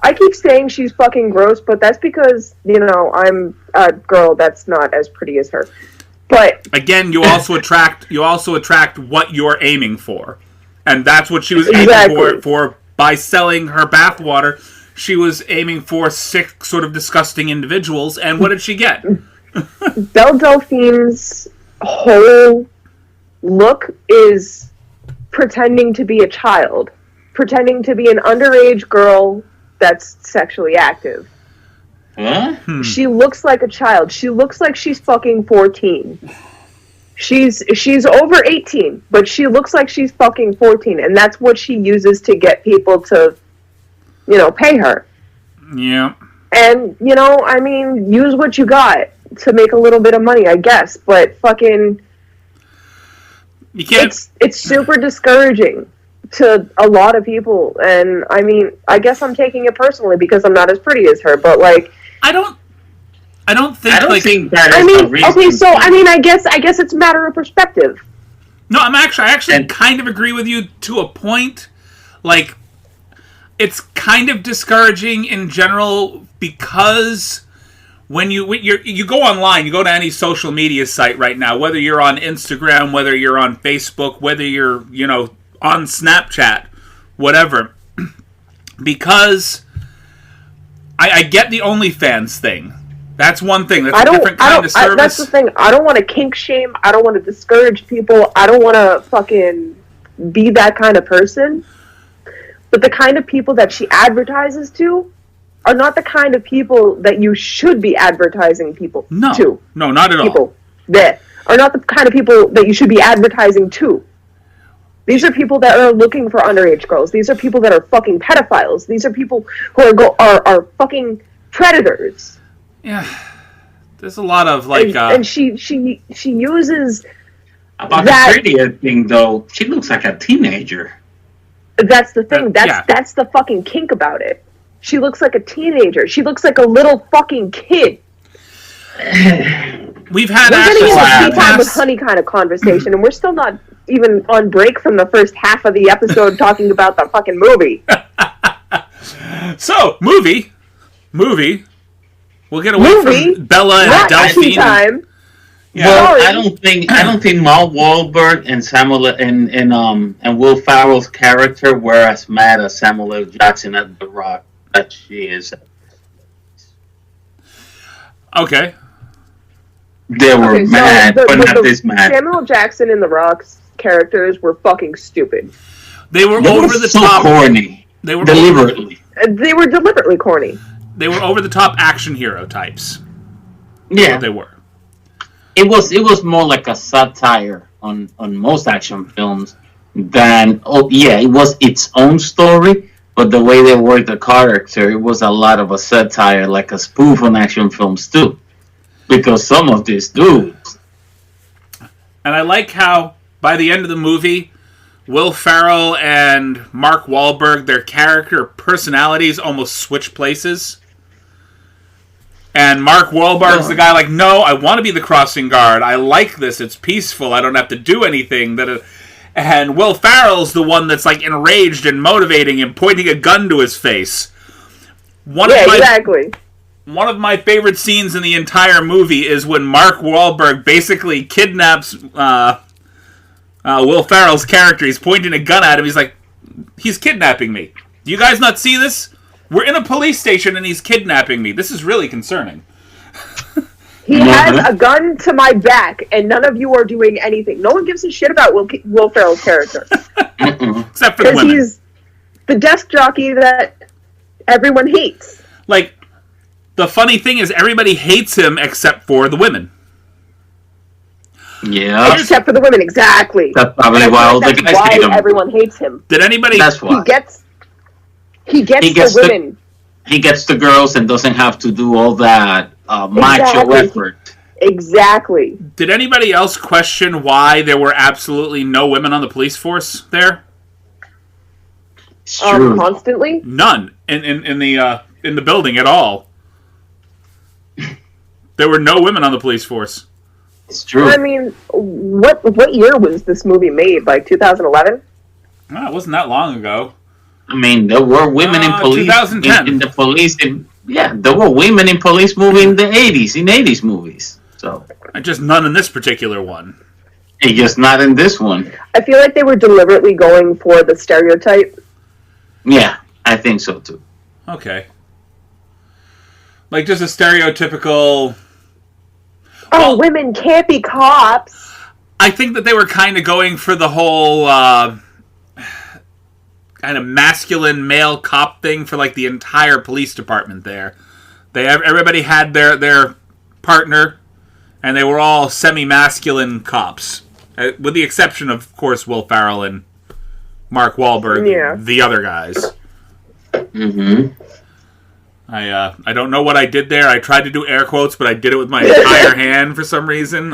Speaker 3: I keep saying she's fucking gross, but that's because, I'm a girl that's not as pretty as her. But
Speaker 2: again, you also attract what you're aiming for. And that's what she was aiming for by selling her bathwater. She was aiming for sick, sort of disgusting individuals, and what did she get?
Speaker 3: Belle Delphine's whole look is pretending to be a child. Pretending to be an underage girl that's sexually active.
Speaker 4: Huh?
Speaker 3: She looks like a child. She looks like she's fucking 14. She's over 18, but she looks like she's fucking 14, and that's what she uses to get people to, pay her.
Speaker 2: Yeah.
Speaker 3: And, I mean, use what you got to make a little bit of money, I guess, but fucking...
Speaker 2: You can't...
Speaker 3: It's super discouraging to a lot of people, and, I mean, I guess I'm taking it personally because I'm not as pretty as her, but, like...
Speaker 2: I don't think
Speaker 4: that is the reason.
Speaker 3: Okay, so I guess it's a matter of perspective.
Speaker 2: No, I actually kind of agree with you to a point. Like, it's kind of discouraging in general because when you go online, you go to any social media site right now, whether you're on Instagram, whether you're on Facebook, whether you're on Snapchat, whatever, because I get the OnlyFans thing. That's one thing. That's a different kind of service.
Speaker 3: That's the thing. I don't want to kink shame. I don't want to discourage people. I don't want to fucking be that kind of person. But the kind of people that she advertises to are not the kind of people that you should be advertising people to.
Speaker 2: No, not at all.
Speaker 3: People that are not the kind of people that you should be advertising to. These are people that are looking for underage girls. These are people that are fucking pedophiles. These are people who are fucking predators.
Speaker 2: Yeah. There's a lot of
Speaker 3: and she uses
Speaker 4: About
Speaker 3: that.
Speaker 4: the prettier thing, though, she looks like a teenager.
Speaker 3: That's the thing.
Speaker 2: Yeah.
Speaker 3: That's the fucking kink about it. She looks like a teenager. She looks like a little fucking kid.
Speaker 2: We've had
Speaker 3: We're getting into
Speaker 2: Ashley
Speaker 3: tea time with honey kind of conversation, and we're still not even on break from the first half of the episode talking about the fucking movie.
Speaker 2: So, movie. We'll get away from Bella and
Speaker 3: Not
Speaker 2: Delphine.
Speaker 3: tea time.
Speaker 2: Yeah.
Speaker 4: Well,
Speaker 3: Sorry.
Speaker 4: I don't think Mark Wahlberg and Samuel and Will Ferrell's character were as mad as Samuel L. Jackson at The Rock that she is.
Speaker 2: Okay.
Speaker 4: They were mad, but not this mad.
Speaker 3: Samuel Jackson and The Rock's characters were fucking stupid.
Speaker 2: They were
Speaker 4: They
Speaker 2: over
Speaker 4: were
Speaker 2: the
Speaker 4: so
Speaker 2: top.
Speaker 4: corny.
Speaker 2: They were
Speaker 4: Deliberately.
Speaker 3: They were deliberately corny.
Speaker 2: They were over the top action hero types.
Speaker 4: Yeah.
Speaker 2: What they were.
Speaker 4: It was more like a satire on most action films than it was its own story, but the way they worked the character, it was a lot of a satire, like a spoof on action films too. Because some of these dudes.
Speaker 2: And I like how by the end of the movie, Will Ferrell and Mark Wahlberg, their character personalities almost switch places. And Mark Wahlberg's the guy like, no, I want to be the crossing guard. I like this. It's peaceful. I don't have to do anything. And Will Ferrell's the one that's like enraged and motivating and pointing a gun to his face.
Speaker 3: Exactly.
Speaker 2: One of my favorite scenes in the entire movie is when Mark Wahlberg basically kidnaps Will Ferrell's character. He's pointing a gun at him. He's like, he's kidnapping me. Do you guys not see this? We're in a police station and he's kidnapping me. This is really concerning.
Speaker 3: He has a gun to my back, and none of you are doing anything. No one gives a shit about Will Ferrell's character.
Speaker 2: Except for the women.
Speaker 3: Because he's the desk jockey that everyone hates.
Speaker 2: Like, the funny thing is everybody hates him except for the women.
Speaker 4: Yeah.
Speaker 3: Except for the women, exactly.
Speaker 4: That's probably why all the guys hate him.
Speaker 3: Everyone hates him.
Speaker 2: Did anybody...
Speaker 4: That's why.
Speaker 3: He gets the women.
Speaker 4: He gets the girls and doesn't have to do all that macho effort.
Speaker 3: Exactly.
Speaker 2: Did anybody else question why there were absolutely no women on the police force there?
Speaker 4: It's true.
Speaker 3: Constantly?
Speaker 2: None in the building at all. There were no women on the police force.
Speaker 4: It's true.
Speaker 3: I mean, what year was this movie made? Like 2011?
Speaker 2: Well, it wasn't that long ago.
Speaker 4: I mean, there were women in police
Speaker 2: 2010.
Speaker 4: in the police. There were women in police movie in the 80s, in 80s movies. So
Speaker 2: Just none in this particular one.
Speaker 4: it's just not in this one.
Speaker 3: I feel like they were deliberately going for the stereotype.
Speaker 4: Yeah, I think so too.
Speaker 2: Okay. Like just a stereotypical...
Speaker 3: Oh, women can't be cops.
Speaker 2: I think that they were kind of going for the whole kind of masculine male cop thing for like the entire police department there. Everybody had their partner, and they were all semi-masculine cops. With the exception, of course, Will Ferrell and Mark Wahlberg, the other guys.
Speaker 4: Mm-hmm.
Speaker 2: I don't know what I did there. I tried to do air quotes, but I did it with my entire hand for some reason.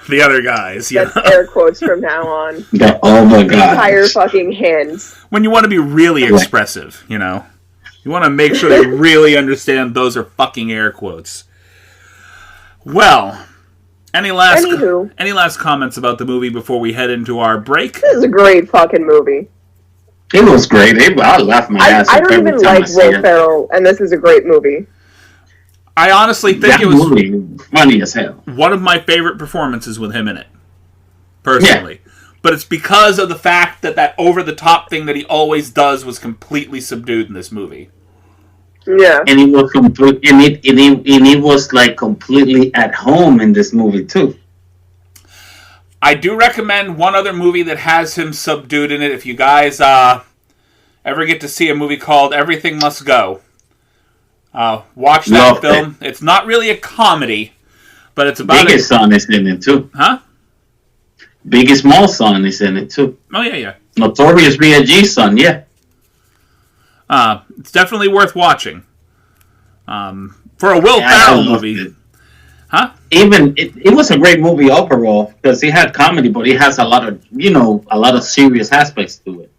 Speaker 2: The other guys.
Speaker 3: That's air quotes from now on.
Speaker 4: Oh my god.
Speaker 3: Entire fucking hands.
Speaker 2: When you want to be really expressive, you know. You want to make sure they really understand those are fucking air quotes. Well, any last comments about the movie before we head into our break?
Speaker 3: This is a great fucking movie.
Speaker 4: It was great. I laughed my ass
Speaker 3: I
Speaker 4: off
Speaker 3: don't
Speaker 4: every
Speaker 3: even
Speaker 4: time
Speaker 3: like
Speaker 4: I see
Speaker 3: Will
Speaker 4: it.
Speaker 3: Ferrell, and this is a great movie.
Speaker 2: I honestly think
Speaker 4: That
Speaker 2: it was
Speaker 4: movie, funny as hell.
Speaker 2: one of my favorite performances with him in it. Personally. Yeah. But it's because of the fact that over-the-top thing that he always does was completely subdued in this movie.
Speaker 3: Yeah.
Speaker 4: And he was he was like completely at home in this movie too.
Speaker 2: I do recommend one other movie that has him subdued in it. If you guys ever get to see a movie called Everything Must Go, watch that film. It's not really a comedy, but it's about
Speaker 4: Biggest Son is in it too.
Speaker 2: Huh?
Speaker 4: Biggie Small Son is in it too.
Speaker 2: Oh yeah.
Speaker 4: Notorious B.I.G. son, yeah.
Speaker 2: It's definitely worth watching. For a Will
Speaker 4: Yeah,
Speaker 2: Ferrell
Speaker 4: I loved
Speaker 2: movie.
Speaker 4: it.
Speaker 2: Huh?
Speaker 4: Even it was a great movie overall because it had comedy, but it has a lot of serious aspects to it.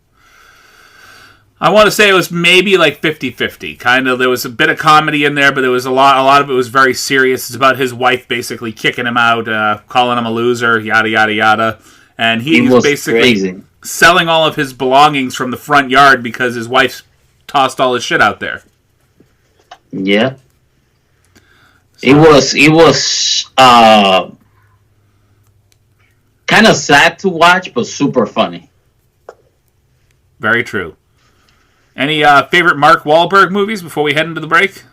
Speaker 2: I want to say it was maybe like 50-50. Kind of, there was a bit of comedy in there, but there was a lot of it was very serious. It's about his wife basically kicking him out, calling him a loser, yada, yada, yada. And he was basically crazy. Selling all of his belongings from the front yard because his wife tossed all his shit out there.
Speaker 4: Yeah. It was kind of sad to watch, but super funny.
Speaker 2: Very true. Any favorite Mark Wahlberg movies before we head into the break?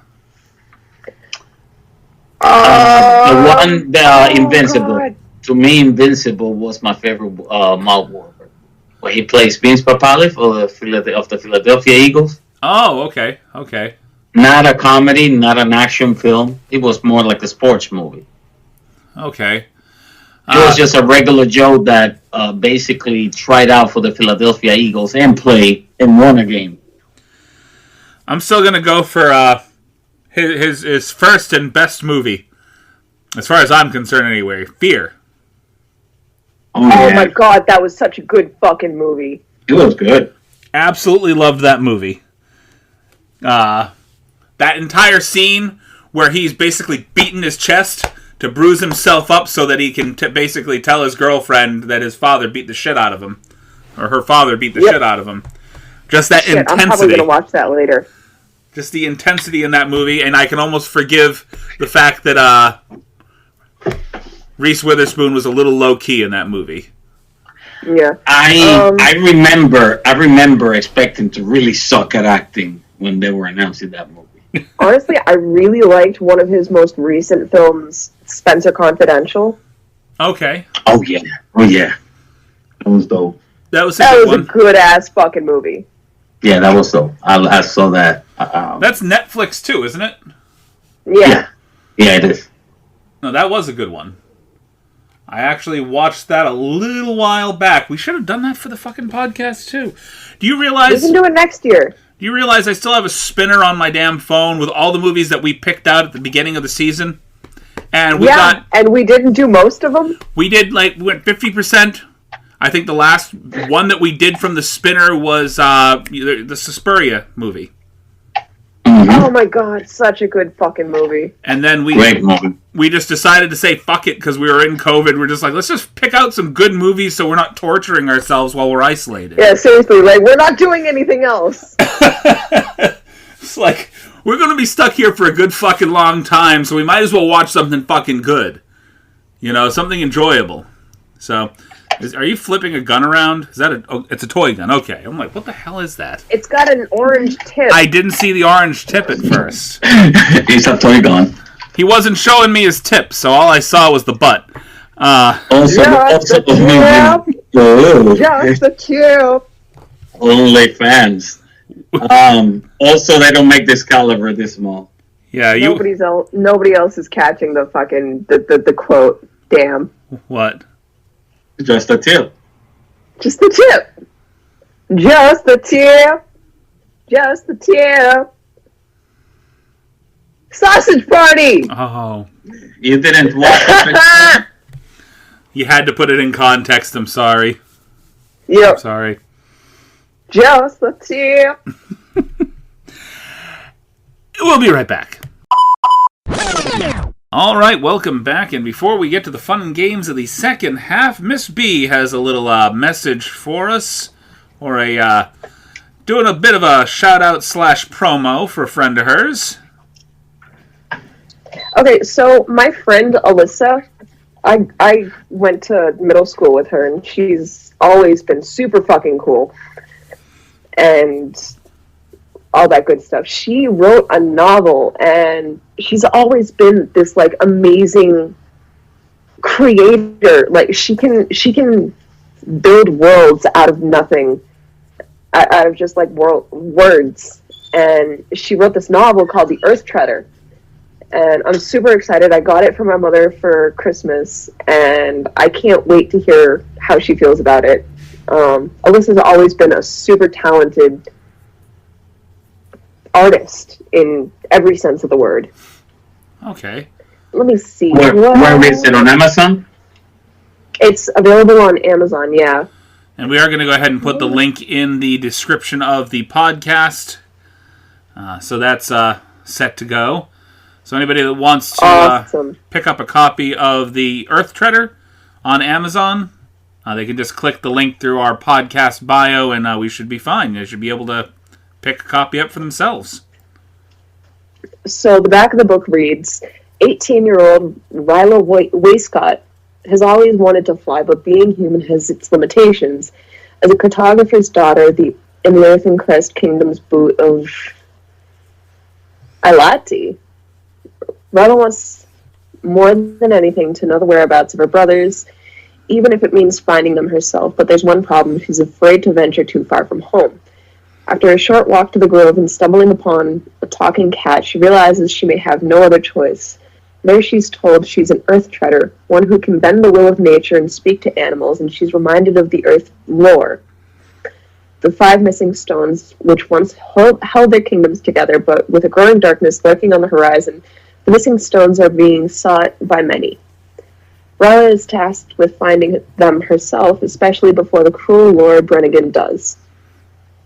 Speaker 4: Invincible.
Speaker 3: God.
Speaker 4: To me, Invincible was my favorite Mark Wahlberg. Where he plays Vince Papale of the Philadelphia Eagles.
Speaker 2: Oh, okay. Okay.
Speaker 4: Not a comedy, not an action film. It was more like a sports movie.
Speaker 2: Okay.
Speaker 4: It was just a regular Joe that basically tried out for the Philadelphia Eagles and played and won a game.
Speaker 2: I'm still going to go for his first and best movie. As far as I'm concerned anyway. Fear.
Speaker 3: Oh my god, that was such a good fucking movie.
Speaker 4: It was good.
Speaker 2: Absolutely loved that movie. That entire scene where he's basically beating his chest to bruise himself up so that he can basically tell his girlfriend that his father beat the shit out of him. Or her father beat the shit out of him. Just that intensity.
Speaker 3: I'm probably going to watch that later.
Speaker 2: Just the intensity in that movie, and I can almost forgive the fact that Reese Witherspoon was a little low-key in that movie.
Speaker 3: Yeah.
Speaker 4: I remember expecting to really suck at acting when they were announcing that movie.
Speaker 3: Honestly, I really liked one of his most recent films, Spencer Confidential.
Speaker 2: Okay.
Speaker 4: Oh yeah. That was dope.
Speaker 2: That was
Speaker 3: a good-ass fucking movie.
Speaker 4: Yeah, that was dope. I saw that.
Speaker 2: That's Netflix too, isn't it?
Speaker 3: Yeah.
Speaker 4: Yeah, it is.
Speaker 2: No, that was a good one. I actually watched that a little while back. We should have done that for the fucking podcast too. Do you realize...
Speaker 3: We can do it next year.
Speaker 2: Do you realize I still have a spinner on my damn phone with all the movies that we picked out at the beginning of the season? And
Speaker 3: and we didn't do most of them?
Speaker 2: We did, we went 50%. I think the last one that we did from the spinner was the Suspiria movie.
Speaker 4: Mm-hmm.
Speaker 3: Oh my god, such a good fucking movie.
Speaker 2: And then we just decided to say fuck it because we were in COVID. We're just like, let's just pick out some good movies so we're not torturing ourselves while we're isolated.
Speaker 3: Yeah, seriously, we're not doing anything else.
Speaker 2: It's like, we're going to be stuck here for a good fucking long time, so we might as well watch something fucking good. Something enjoyable. So... Are you flipping a gun around? Is that it's a toy gun. Okay. I'm like, what the hell is that?
Speaker 3: It's got an orange tip.
Speaker 2: I didn't see the orange tip at first.
Speaker 4: It's a toy gun.
Speaker 2: He wasn't showing me his tip, so all I saw was the butt.
Speaker 4: Also
Speaker 3: Just the tip.
Speaker 4: Only fans. Also, they don't make this caliber this small.
Speaker 2: Yeah,
Speaker 3: nobody else is catching the fucking the quote. Damn.
Speaker 2: What?
Speaker 4: Just a tip.
Speaker 3: Just the tip. Just the tip. Just the tip. Sausage party.
Speaker 2: Oh.
Speaker 4: You didn't watch it.
Speaker 2: You had to put it in context. I'm sorry.
Speaker 3: Yep.
Speaker 2: I'm sorry.
Speaker 3: Just the tip.
Speaker 2: We'll be right back. All right, welcome back. And before we get to the fun and games of the second half, Miss B has a little message for us, or doing a bit of a shout-out / promo for a friend of hers.
Speaker 3: Okay, so my friend Alyssa, I went to middle school with her, and she's always been super fucking cool. And all that good stuff. She wrote a novel, and she's always been this amazing creator. She can build worlds out of nothing, out of just words. And she wrote this novel called The Earth Treader, and I'm super excited. I got it from my mother for Christmas, and I can't wait to hear how she feels about it. Alyssa's always been a super talented artist in every sense of the word.
Speaker 2: Okay.
Speaker 3: Let me see.
Speaker 4: Where is it, on Amazon?
Speaker 3: It's available on Amazon, yeah.
Speaker 2: And we are going to go ahead and put the link in the description of the podcast. So that's set to go. So anybody that wants to pick up a copy of the Earth Treader on Amazon, they can just click the link through our podcast bio, and we should be fine. They should be able to pick a copy up for themselves.
Speaker 3: So the back of the book reads, 18-year-old Ryla Waistcott has always wanted to fly, but being human has its limitations. As a cartographer's daughter in the Earth and Crest Kingdom's boot of Ilati, Ryla wants more than anything to know the whereabouts of her brothers, even if it means finding them herself. But there's one problem: she's afraid to venture too far from home. After a short walk to the grove and stumbling upon a talking cat, she realizes she may have no other choice. There she's told she's an earth treader, one who can bend the will of nature and speak to animals, and she's reminded of the earth lore. The 5 missing stones, which once held their kingdoms together, but with a growing darkness lurking on the horizon, the missing stones are being sought by many. Ryla is tasked with finding them herself, especially before the cruel Lord Brennigan does.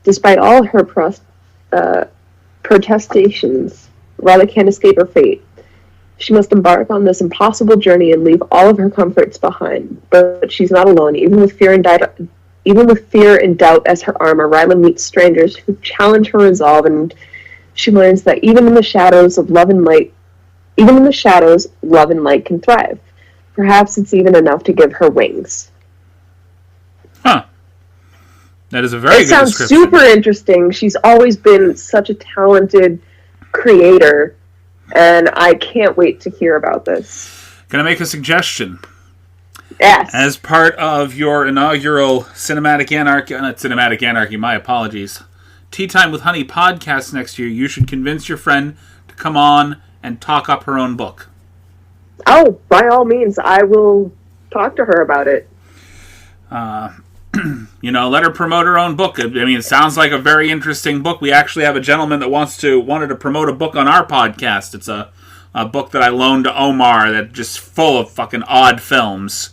Speaker 3: Despite all her protestations, Ryla can't escape her fate. She must embark on this impossible journey and leave all of her comforts behind. But she's not alone. Even with fear and doubt as her armor, Ryla meets strangers who challenge her resolve, and she learns that even in the shadows, love and light can thrive. Perhaps it's even enough to give her wings.
Speaker 2: Huh. That is a very good
Speaker 3: sounds
Speaker 2: description.
Speaker 3: Super interesting. She's always been such a talented creator, and I can't wait to hear about this.
Speaker 2: Can I make a suggestion?
Speaker 3: Yes.
Speaker 2: As part of your inaugural Cinematic Anarchy, my apologies, Tea Time with Honey podcast next year, you should convince your friend to come on and talk up her own book.
Speaker 3: Oh, by all means, I will talk to her about it.
Speaker 2: Let her promote her own book. I mean, it sounds like a very interesting book. We actually have a gentleman that wanted to promote a book on our podcast. It's a book that I loaned to Omar that's just full of fucking odd films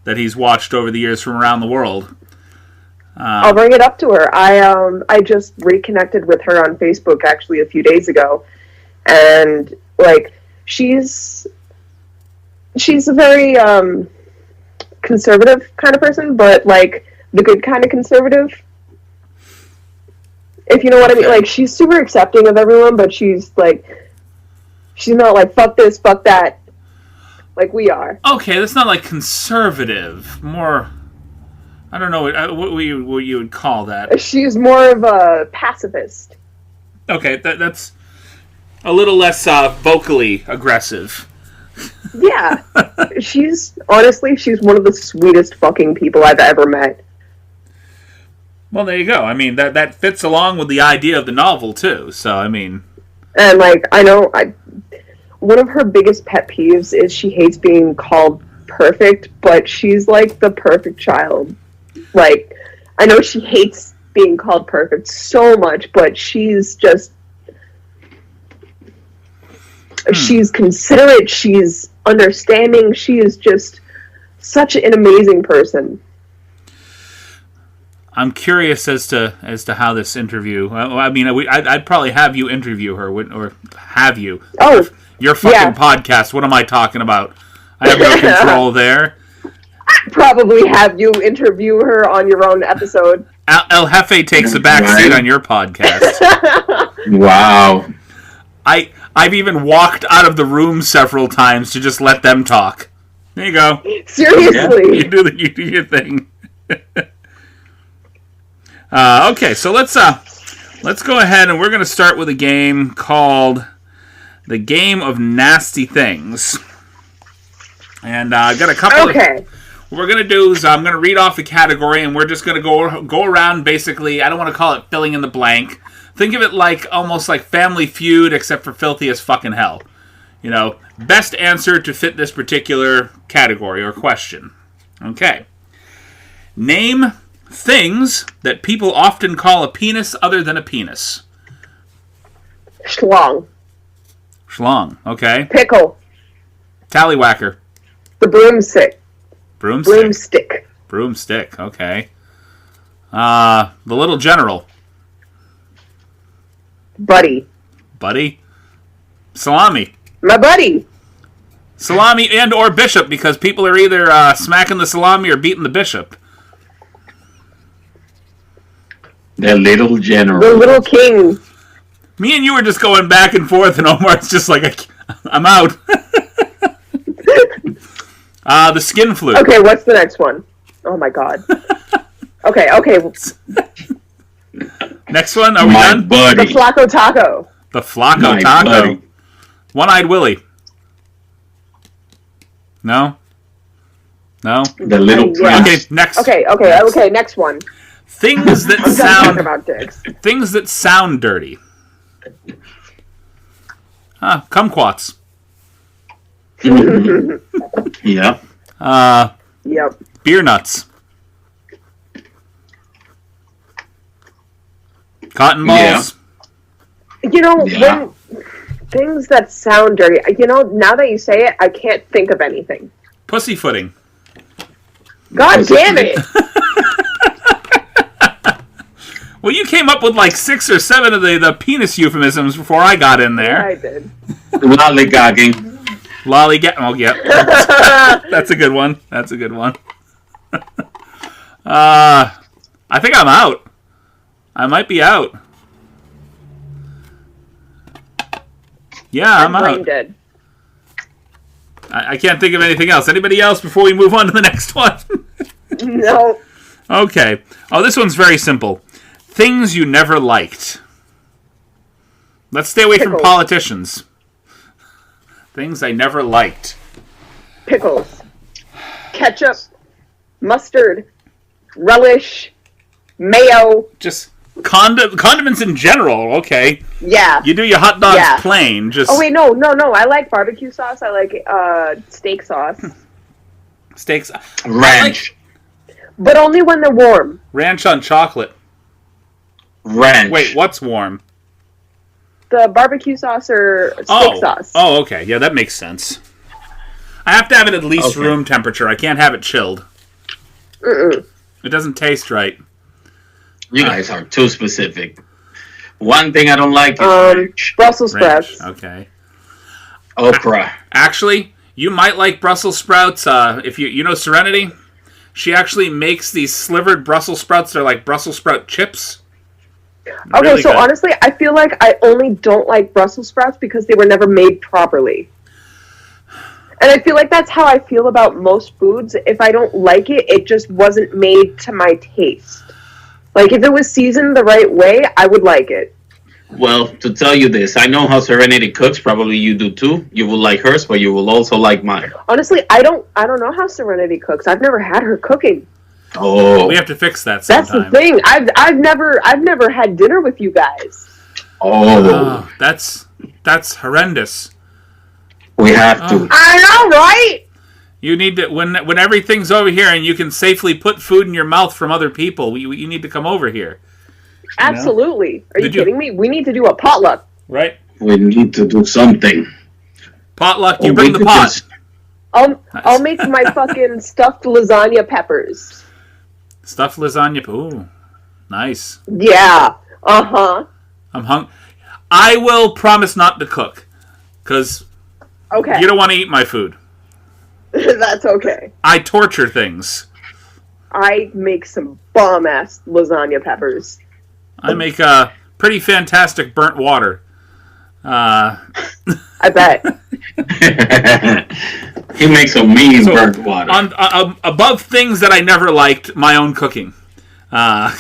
Speaker 2: that he's watched over the years from around the world.
Speaker 3: I'll bring it up to her. I just reconnected with her on Facebook actually a few days ago, and she's a very conservative kind of person, but the good kind of conservative, if you know what I mean. She's super accepting of everyone, but she's not fuck this, fuck that, like we are.
Speaker 2: Okay, that's not conservative. More, I don't know what you would call that.
Speaker 3: She's more of a pacifist.
Speaker 2: Okay, that's a little less vocally aggressive.
Speaker 3: Yeah. She's one of the sweetest fucking people I've ever met.
Speaker 2: Well, there you go. I mean, that fits along with the idea of the novel, too. So, I mean...
Speaker 3: And, one of her biggest pet peeves is she hates being called perfect, but she's, the perfect child. I know she hates being called perfect so much, but she's just... She's considerate, she's understanding, she is just such an amazing person.
Speaker 2: I'm curious as to how this interview... I mean, I'd probably have you interview her, or have you.
Speaker 3: Oh,
Speaker 2: your fucking podcast, what am I talking about? I have no control there.
Speaker 3: I'd probably have you interview her on your own episode.
Speaker 2: El Jefe takes the back seat on your podcast.
Speaker 4: Wow.
Speaker 2: I've even walked out of the room several times to just let them talk. There you go.
Speaker 3: Seriously.
Speaker 2: You do your thing. Okay, so let's go ahead and we're going to start with a game called The Game of Nasty Things. And I've got a couple
Speaker 3: Okay.
Speaker 2: What we're going to do is I'm going to read off a category, and we're just going to go around basically, I don't want to call it filling in the blank. Think of it almost like Family Feud, except for filthy as fucking hell. Best answer to fit this particular category or question. Okay. Name things that people often call a penis other than a penis.
Speaker 3: Schlong.
Speaker 2: Schlong. Okay.
Speaker 3: Pickle.
Speaker 2: Tallywhacker.
Speaker 3: The broomstick.
Speaker 2: Broomstick. Broomstick. Okay. The little general.
Speaker 3: Buddy.
Speaker 2: Salami.
Speaker 3: My buddy.
Speaker 2: Salami and or bishop, because people are either smacking the salami or beating the bishop.
Speaker 4: The little general.
Speaker 3: The little king.
Speaker 2: Me and you were just going back and forth, and Omar's just like, I'm out. The skin flute.
Speaker 3: Okay, what's the next one? Oh my god. Okay.
Speaker 2: Next one, are we
Speaker 4: My
Speaker 2: done?
Speaker 4: buddy.
Speaker 3: The Flaco Taco.
Speaker 2: The Flaco
Speaker 4: My
Speaker 2: Taco.
Speaker 4: buddy.
Speaker 2: One-Eyed Willie. No?
Speaker 4: The little
Speaker 3: Yeah.
Speaker 4: prince.
Speaker 2: Okay, next.
Speaker 3: Okay, next one.
Speaker 2: Things that
Speaker 3: I'm done
Speaker 2: sound
Speaker 3: talking about dicks.
Speaker 2: things that sound dirty. Kumquats.
Speaker 4: Yeah.
Speaker 3: Yep.
Speaker 2: Beer nuts. Cotton balls.
Speaker 3: You know,
Speaker 4: Yeah.
Speaker 3: when things that sound dirty, now that you say it, I can't think of anything.
Speaker 2: Pussyfooting.
Speaker 3: God damn it!
Speaker 2: Well, you came up with like 6 or 7 of the penis euphemisms before I got in there.
Speaker 3: I did.
Speaker 4: Lollygagging.
Speaker 2: Oh, yeah. That's a good one. I think I'm out. I might be out. Yeah, I'm
Speaker 3: brain
Speaker 2: out.
Speaker 3: dead.
Speaker 2: I can't think of anything else. Anybody else before we move on to the next one?
Speaker 3: No.
Speaker 2: Okay. Oh, this one's very simple. Things you never liked. Let's stay away from
Speaker 3: Pickles.
Speaker 2: politicians. Things I never liked.
Speaker 3: Pickles. Ketchup. Mustard. Relish. Mayo.
Speaker 2: Just condiments in general, okay.
Speaker 3: Yeah.
Speaker 2: You do your hot dogs
Speaker 3: Yeah.
Speaker 2: plain. Just
Speaker 3: Oh wait, no. I like barbecue sauce. I like steak sauce,
Speaker 2: steaks.
Speaker 4: Ranch.
Speaker 3: but only when they're warm.
Speaker 2: Ranch on chocolate.
Speaker 4: Ranch.
Speaker 2: Wait, what's warm?
Speaker 3: The barbecue sauce or steak sauce.
Speaker 2: Oh, okay. Yeah, that makes sense. I have to have it at least
Speaker 4: Okay.
Speaker 2: room temperature. I can't have it chilled.
Speaker 3: Mm-mm.
Speaker 2: It doesn't taste right.
Speaker 4: You guys are too specific. One thing I don't like is ranch.
Speaker 3: Brussels
Speaker 2: Ranch.
Speaker 3: sprouts.
Speaker 2: Okay.
Speaker 4: Okra.
Speaker 2: Actually, you might like Brussels sprouts. If you know Serenity, she actually makes these slivered Brussels sprouts. They're like Brussels sprout chips.
Speaker 3: Okay,
Speaker 2: Really
Speaker 3: so
Speaker 2: good.
Speaker 3: honestly, I feel like I only don't like Brussels sprouts because they were never made properly. And I feel like that's how I feel about most foods. If I don't like it, it just wasn't made to my taste. Like, if it was seasoned the right way, I would like it.
Speaker 4: Well, to tell you this, I know how Serenity cooks. Probably you do too. You will like hers, but you will also like mine.
Speaker 3: Honestly, I don't know how Serenity cooks. I've never had her cooking.
Speaker 4: Oh.
Speaker 2: We have to fix that
Speaker 3: That's
Speaker 2: sometime.
Speaker 3: the thing. I've never had dinner with you guys.
Speaker 2: Oh, that's horrendous.
Speaker 4: We have to.
Speaker 3: I know, right?
Speaker 2: You need to when everything's over here and you can safely put food in your mouth from other people. You need to come over here.
Speaker 3: Absolutely. Are you
Speaker 2: Did you-
Speaker 3: kidding me? We need to do a potluck.
Speaker 2: Right?
Speaker 4: We need to do something.
Speaker 2: Potluck. You
Speaker 4: Or
Speaker 2: bring
Speaker 4: we
Speaker 2: the
Speaker 4: could
Speaker 2: pot.
Speaker 4: just-
Speaker 3: I'll make my fucking stuffed lasagna peppers.
Speaker 2: Stuffed lasagna. Ooh, nice.
Speaker 3: Yeah. Uh-huh.
Speaker 2: I'm hung. I will promise not to cook, because
Speaker 3: Okay.
Speaker 2: you don't want to eat my food.
Speaker 3: That's okay.
Speaker 2: I torture things.
Speaker 3: I make some bomb-ass lasagna peppers.
Speaker 2: I make pretty fantastic burnt water.
Speaker 3: I bet.
Speaker 4: He makes a mean burnt water.
Speaker 2: Above things that I never liked, my own cooking. I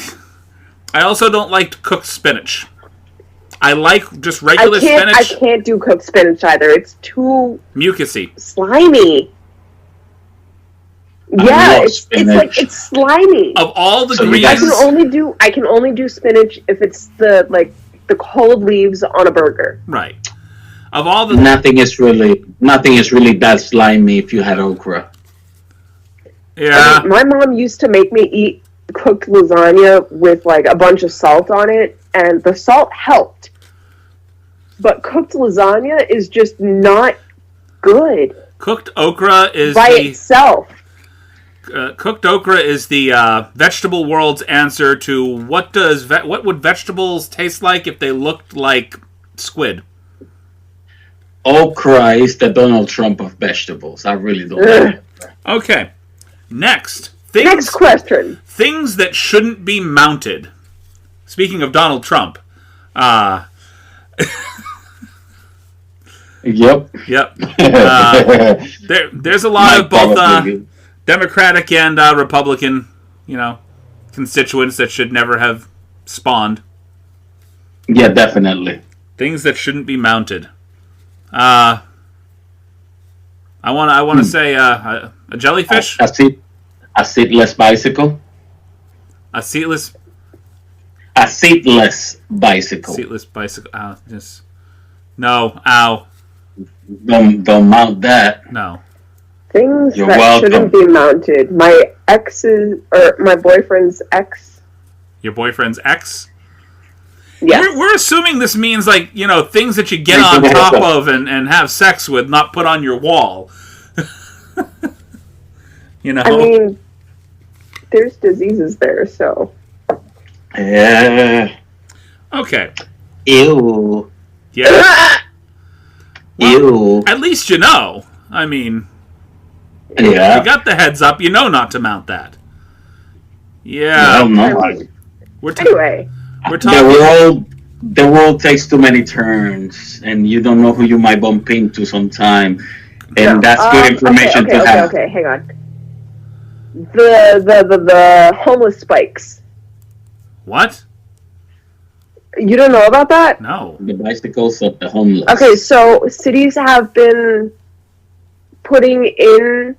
Speaker 2: also don't like cooked spinach. I like just regular
Speaker 3: I
Speaker 2: spinach.
Speaker 3: can't do cooked spinach either. It's too
Speaker 2: Mucusy.
Speaker 3: slimy. Yeah,
Speaker 4: love
Speaker 3: it's
Speaker 4: spinach.
Speaker 3: like it's slimy.
Speaker 2: Of all the
Speaker 4: So you
Speaker 2: greens,
Speaker 3: I can only do spinach if it's the cold leaves on a burger.
Speaker 2: right. Of all the
Speaker 4: Nothing is really that slimy if you had okra.
Speaker 2: yeah,
Speaker 3: My mom used to make me eat cooked lasagna with like a bunch of salt on it, and the salt helped. but cooked lasagna is just not good
Speaker 2: Cooked okra is
Speaker 3: by itself.
Speaker 2: Cooked okra is the vegetable world's answer to what would vegetables taste like if they looked like squid?
Speaker 4: Okra is the Donald Trump of vegetables. I really don't like it.
Speaker 2: Okay. Next
Speaker 3: Question.
Speaker 2: Things that shouldn't be mounted. Speaking of Donald Trump.
Speaker 4: Yep.
Speaker 2: There's a lot of both Democratic and Republican, constituents that should never have spawned.
Speaker 4: Yeah, definitely.
Speaker 2: Things that shouldn't be mounted. I want to say a jellyfish.
Speaker 4: A seatless bicycle.
Speaker 2: A seatless.
Speaker 4: A seatless bicycle.
Speaker 2: Seatless bicycle. Just no. Ow.
Speaker 4: Don't mount that.
Speaker 2: No.
Speaker 3: Things
Speaker 4: You're
Speaker 3: that
Speaker 4: welcome.
Speaker 3: shouldn't be mounted. My boyfriend's ex.
Speaker 2: Your boyfriend's ex.
Speaker 3: Yes.
Speaker 2: We're assuming this means things that you get on top of and have sex with, not put on your wall.
Speaker 3: I mean, there's diseases there, so.
Speaker 4: Yeah.
Speaker 2: Okay.
Speaker 4: Ew.
Speaker 2: Yeah.
Speaker 4: Ew.
Speaker 2: At least you know. I mean,
Speaker 4: Yeah.
Speaker 2: you got the heads up. You know not to mount that. Yeah.
Speaker 4: I don't know.
Speaker 3: Anyway.
Speaker 2: We're talking.
Speaker 4: The world takes too many turns, and you don't know who you might bump into sometime, and that's good information to have.
Speaker 3: Okay, hang on. The homeless spikes.
Speaker 2: What?
Speaker 3: You don't know about that?
Speaker 2: No.
Speaker 4: The bicycles of the homeless.
Speaker 3: Okay, so cities have been putting in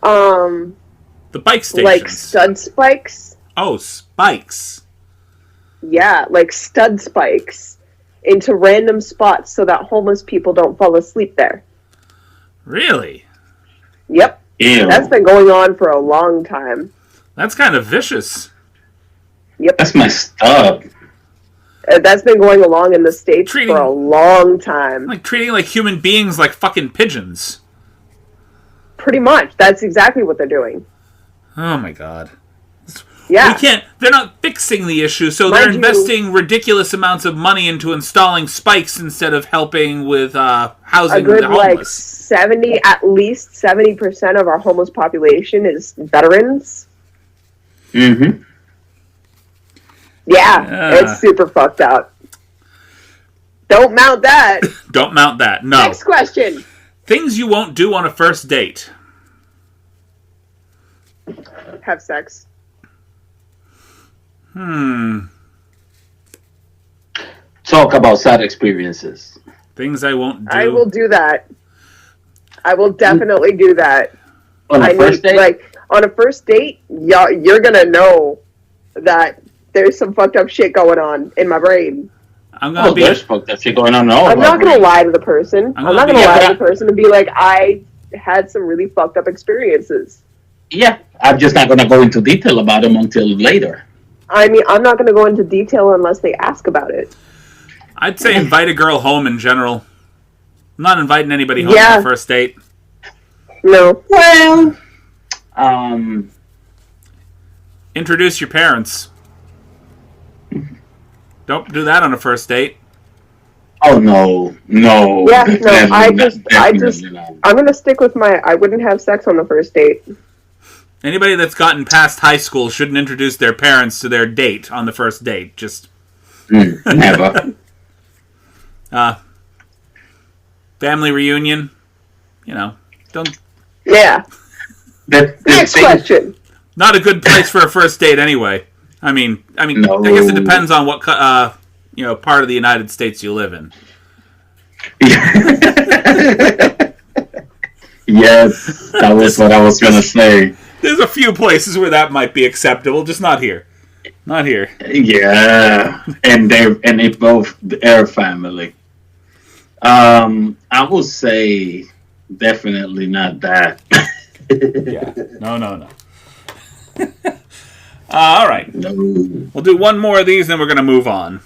Speaker 2: The bike stations.
Speaker 3: like stud spikes.
Speaker 2: Oh, spikes.
Speaker 3: Yeah, like stud spikes into random spots so that homeless people don't fall asleep there.
Speaker 2: Really?
Speaker 3: Yep.
Speaker 4: Ew.
Speaker 3: That's been going on for a long time.
Speaker 2: That's kind of vicious.
Speaker 3: Yep.
Speaker 4: That's messed up.
Speaker 3: That's been going along in the States
Speaker 2: Treating-
Speaker 3: for a long time.
Speaker 2: Like treating like human beings like fucking pigeons.
Speaker 3: Pretty much. That's exactly what they're doing.
Speaker 2: Oh my god.
Speaker 3: Yeah.
Speaker 2: We can't. They're not fixing the issue, so
Speaker 3: Mind
Speaker 2: they're
Speaker 3: you-
Speaker 2: investing ridiculous amounts of money into installing spikes instead of helping with
Speaker 3: A
Speaker 2: housing
Speaker 3: good
Speaker 2: the
Speaker 3: like
Speaker 2: homeless.
Speaker 3: at least 70% of our homeless population is veterans.
Speaker 4: Mm-hmm.
Speaker 3: Yeah, it's super fucked up. Don't mount that.
Speaker 2: Don't mount that. No.
Speaker 3: Next question.
Speaker 2: Things you won't do on a first date.
Speaker 3: Have sex.
Speaker 4: Talk about sad experiences.
Speaker 2: Things I won't do.
Speaker 3: I will do that. I will definitely do that.
Speaker 4: On a first date?
Speaker 3: Like on a first date, you're gonna know that there's some fucked up shit going on in my brain.
Speaker 2: I'm gonna be.
Speaker 4: There's fucked up shit going on.
Speaker 3: I'm not gonna lie to the person.
Speaker 2: I'm
Speaker 3: I'm not
Speaker 2: gonna
Speaker 3: gonna
Speaker 2: be-
Speaker 3: lie to the person and be like, I had some really fucked up experiences.
Speaker 4: Yeah, I'm just not gonna go into detail about them until later.
Speaker 3: I mean, I'm not gonna go into detail unless they ask about it.
Speaker 2: I'd say invite a girl home in general. I'm not inviting anybody home
Speaker 3: Yeah.
Speaker 2: on a first date.
Speaker 3: No.
Speaker 4: Well,
Speaker 2: Introduce your parents. Don't do that on a first date.
Speaker 4: oh no.
Speaker 3: Yeah, no.
Speaker 4: Definitely not.
Speaker 3: I'm gonna stick with I wouldn't have sex on the first date.
Speaker 2: Anybody that's gotten past high school shouldn't introduce their parents to their date on the first date. Just
Speaker 4: Never.
Speaker 2: family reunion. Don't.
Speaker 3: Yeah.
Speaker 4: The
Speaker 3: Next
Speaker 4: thing-
Speaker 3: question.
Speaker 2: Not a good place for a first date anyway. I mean,
Speaker 4: No.
Speaker 2: I guess it depends on what part of the United States you live in.
Speaker 4: Yes, that was what I was gonna say.
Speaker 2: There's a few places where that might be acceptable, just not here. Not here.
Speaker 4: Yeah, and they both their family. I would say definitely not that.
Speaker 2: Yeah. No. All right.
Speaker 4: No.
Speaker 2: We'll do one more of these, then we're going to move on.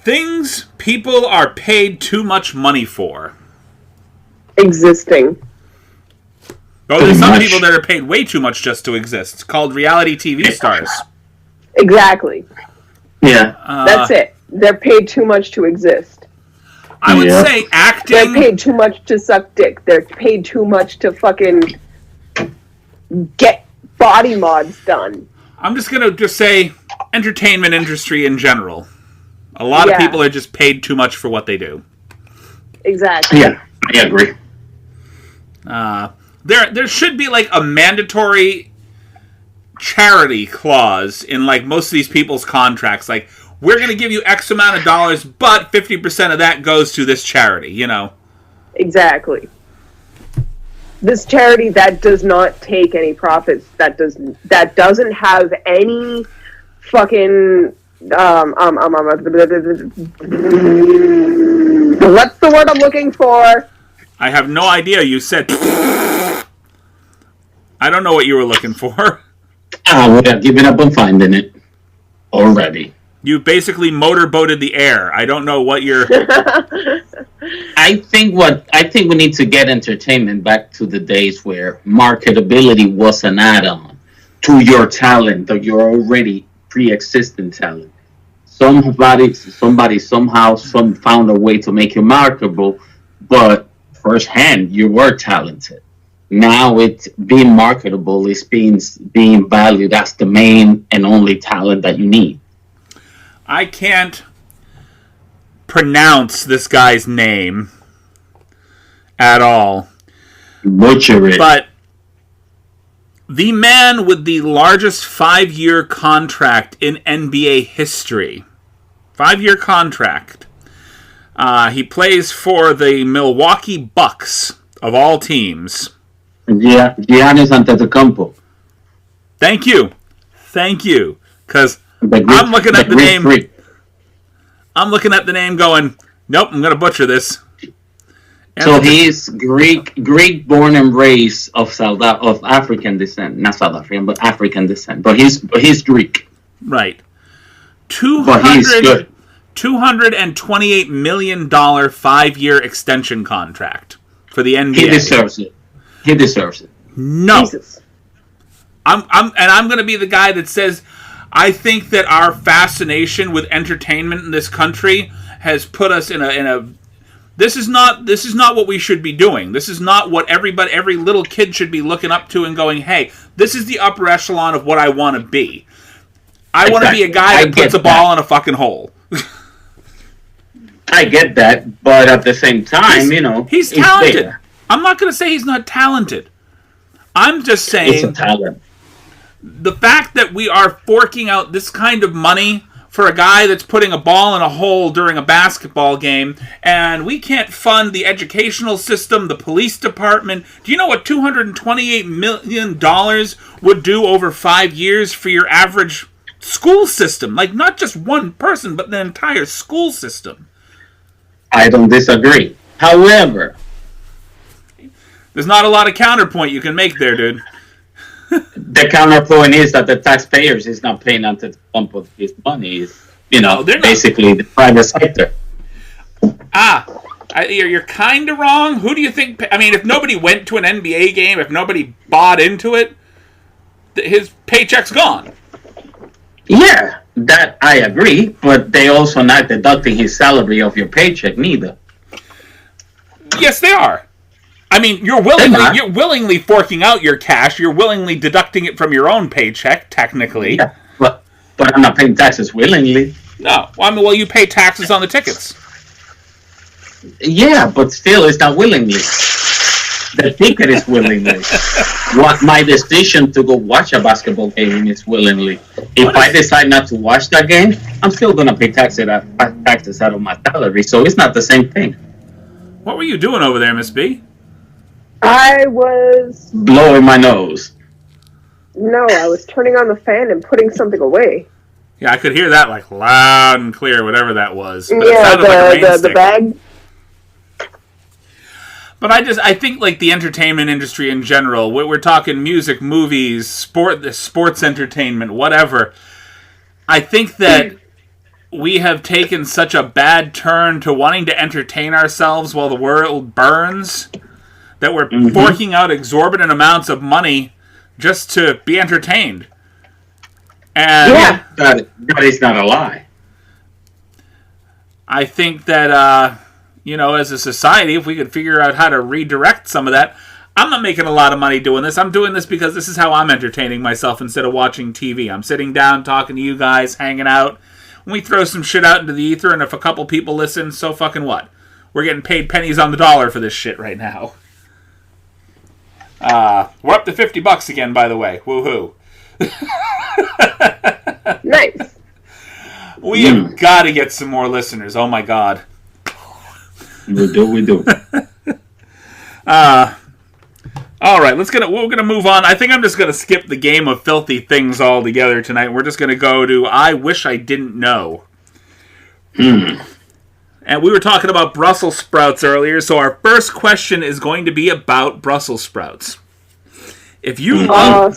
Speaker 2: Things people are paid too much money for.
Speaker 3: Existing.
Speaker 2: Oh, there's some people that are paid way too much just to exist, called reality TV stars.
Speaker 3: Exactly.
Speaker 4: Yeah.
Speaker 3: That's it. They're paid too much to exist.
Speaker 2: I would say acting...
Speaker 3: They're paid too much to suck dick. They're paid too much to fucking get body mods done.
Speaker 2: I'm just going to say entertainment industry in general. A lot of people are just paid too much for what they do.
Speaker 3: Exactly.
Speaker 4: Yeah, I agree.
Speaker 2: There should be like a mandatory charity clause in like most of these people's contracts. Like, we're going to give you X amount of dollars, but 50% of that goes to this charity, you know?
Speaker 3: Exactly. This charity that does not take any profits, that doesn't have any fucking what's the word I'm looking for?
Speaker 2: I have no idea. You said I don't know what you were looking for.
Speaker 4: I would have given up on finding it already.
Speaker 2: You basically motorboated the air. I don't know what you're...
Speaker 4: I think we need to get entertainment back to the days where marketability was an add-on to your talent, or your already pre-existing talent. Somebody somehow found a way to make you marketable, but firsthand you were talented. Now it's being marketable is being valued as the main and only talent that you need.
Speaker 2: I can't pronounce this guy's name at all.
Speaker 4: Butcher it.
Speaker 2: But the man with the largest 5-year contract in NBA history. 5-year contract. He plays for the Milwaukee Bucks, of all teams.
Speaker 4: Yeah, Giannis Antetokounmpo.
Speaker 2: Thank you. Because I'm looking at the name. I'm looking at the name going, nope, I'm going to butcher this.
Speaker 4: So he's Greek born and raised of African descent. Not South African, but African descent. But he's Greek.
Speaker 2: Right.
Speaker 4: But he's good.
Speaker 2: $228 million 5-year extension contract for the NBA.
Speaker 4: He deserves it.
Speaker 2: No.
Speaker 3: Jesus.
Speaker 2: I'm going to be the guy that says, I think that our fascination with entertainment in this country has put us in a this is not what we should be doing. This is not what every little kid should be looking up to and going, hey, this is the upper echelon of what I want to be. I want to be a guy that puts a ball in a fucking hole.
Speaker 4: I get that, but at the same time,
Speaker 2: he's talented. I'm not going to say he's not talented. I'm just saying
Speaker 4: it's a talent.
Speaker 2: The fact that we are forking out this kind of money for a guy that's putting a ball in a hole during a basketball game, and we can't fund the educational system, the police department. Do you know what $228 million would do over 5 years for your average school system? Like, not just one person, but the entire school system.
Speaker 4: I don't disagree. However,
Speaker 2: there's not a lot of counterpoint you can make there, dude.
Speaker 4: The counterpoint is that the taxpayers is not paying out the pump of his money. Is basically the private sector.
Speaker 2: You're kind of wrong. Who do you think? I mean, if nobody went to an NBA game, if nobody bought into it, his paycheck's gone.
Speaker 4: Yeah, that I agree, but they also not deducting his salary of your paycheck neither.
Speaker 2: Yes, they are. I mean, you're willingly forking out your cash. You're willingly deducting it from your own paycheck, technically.
Speaker 4: Yeah, but I'm not paying taxes willingly.
Speaker 2: No, well, you pay taxes on the tickets.
Speaker 4: Yeah, but still, it's not willingly. The ticket is willingly. What my decision to go watch a basketball game is willingly. If I decide not to watch that game, I'm still gonna pay taxes out of my salary. So it's not the same thing.
Speaker 2: What were you doing over there, Miss B?
Speaker 3: I was
Speaker 4: blowing my nose.
Speaker 3: No, I was turning on the fan and putting something away.
Speaker 2: Yeah, I could hear that like loud and clear, whatever that was. But
Speaker 3: yeah, the bag.
Speaker 2: But I think like the entertainment industry in general, we're talking music, movies, sports entertainment, whatever. I think that we have taken such a bad turn to wanting to entertain ourselves while the world burns that we're forking out exorbitant amounts of money just to be entertained. And
Speaker 4: that is not a lie.
Speaker 2: I think that, as a society, if we could figure out how to redirect some of that, I'm not making a lot of money doing this. I'm doing this because this is how I'm entertaining myself instead of watching TV. I'm sitting down, talking to you guys, hanging out. When we throw some shit out into the ether, and if a couple people listen, so fucking what? We're getting paid pennies on the dollar for this shit right now. We're up to $50 again, by the way. Woohoo.
Speaker 3: Nice.
Speaker 2: We have got to get some more listeners. Oh my god.
Speaker 4: We do.
Speaker 2: All right, we're gonna move on. I think I'm just gonna skip the game of filthy things altogether tonight. We're just gonna go to I wish I didn't know. And we were talking about Brussels sprouts earlier, so our first question is going to be about Brussels sprouts. If you love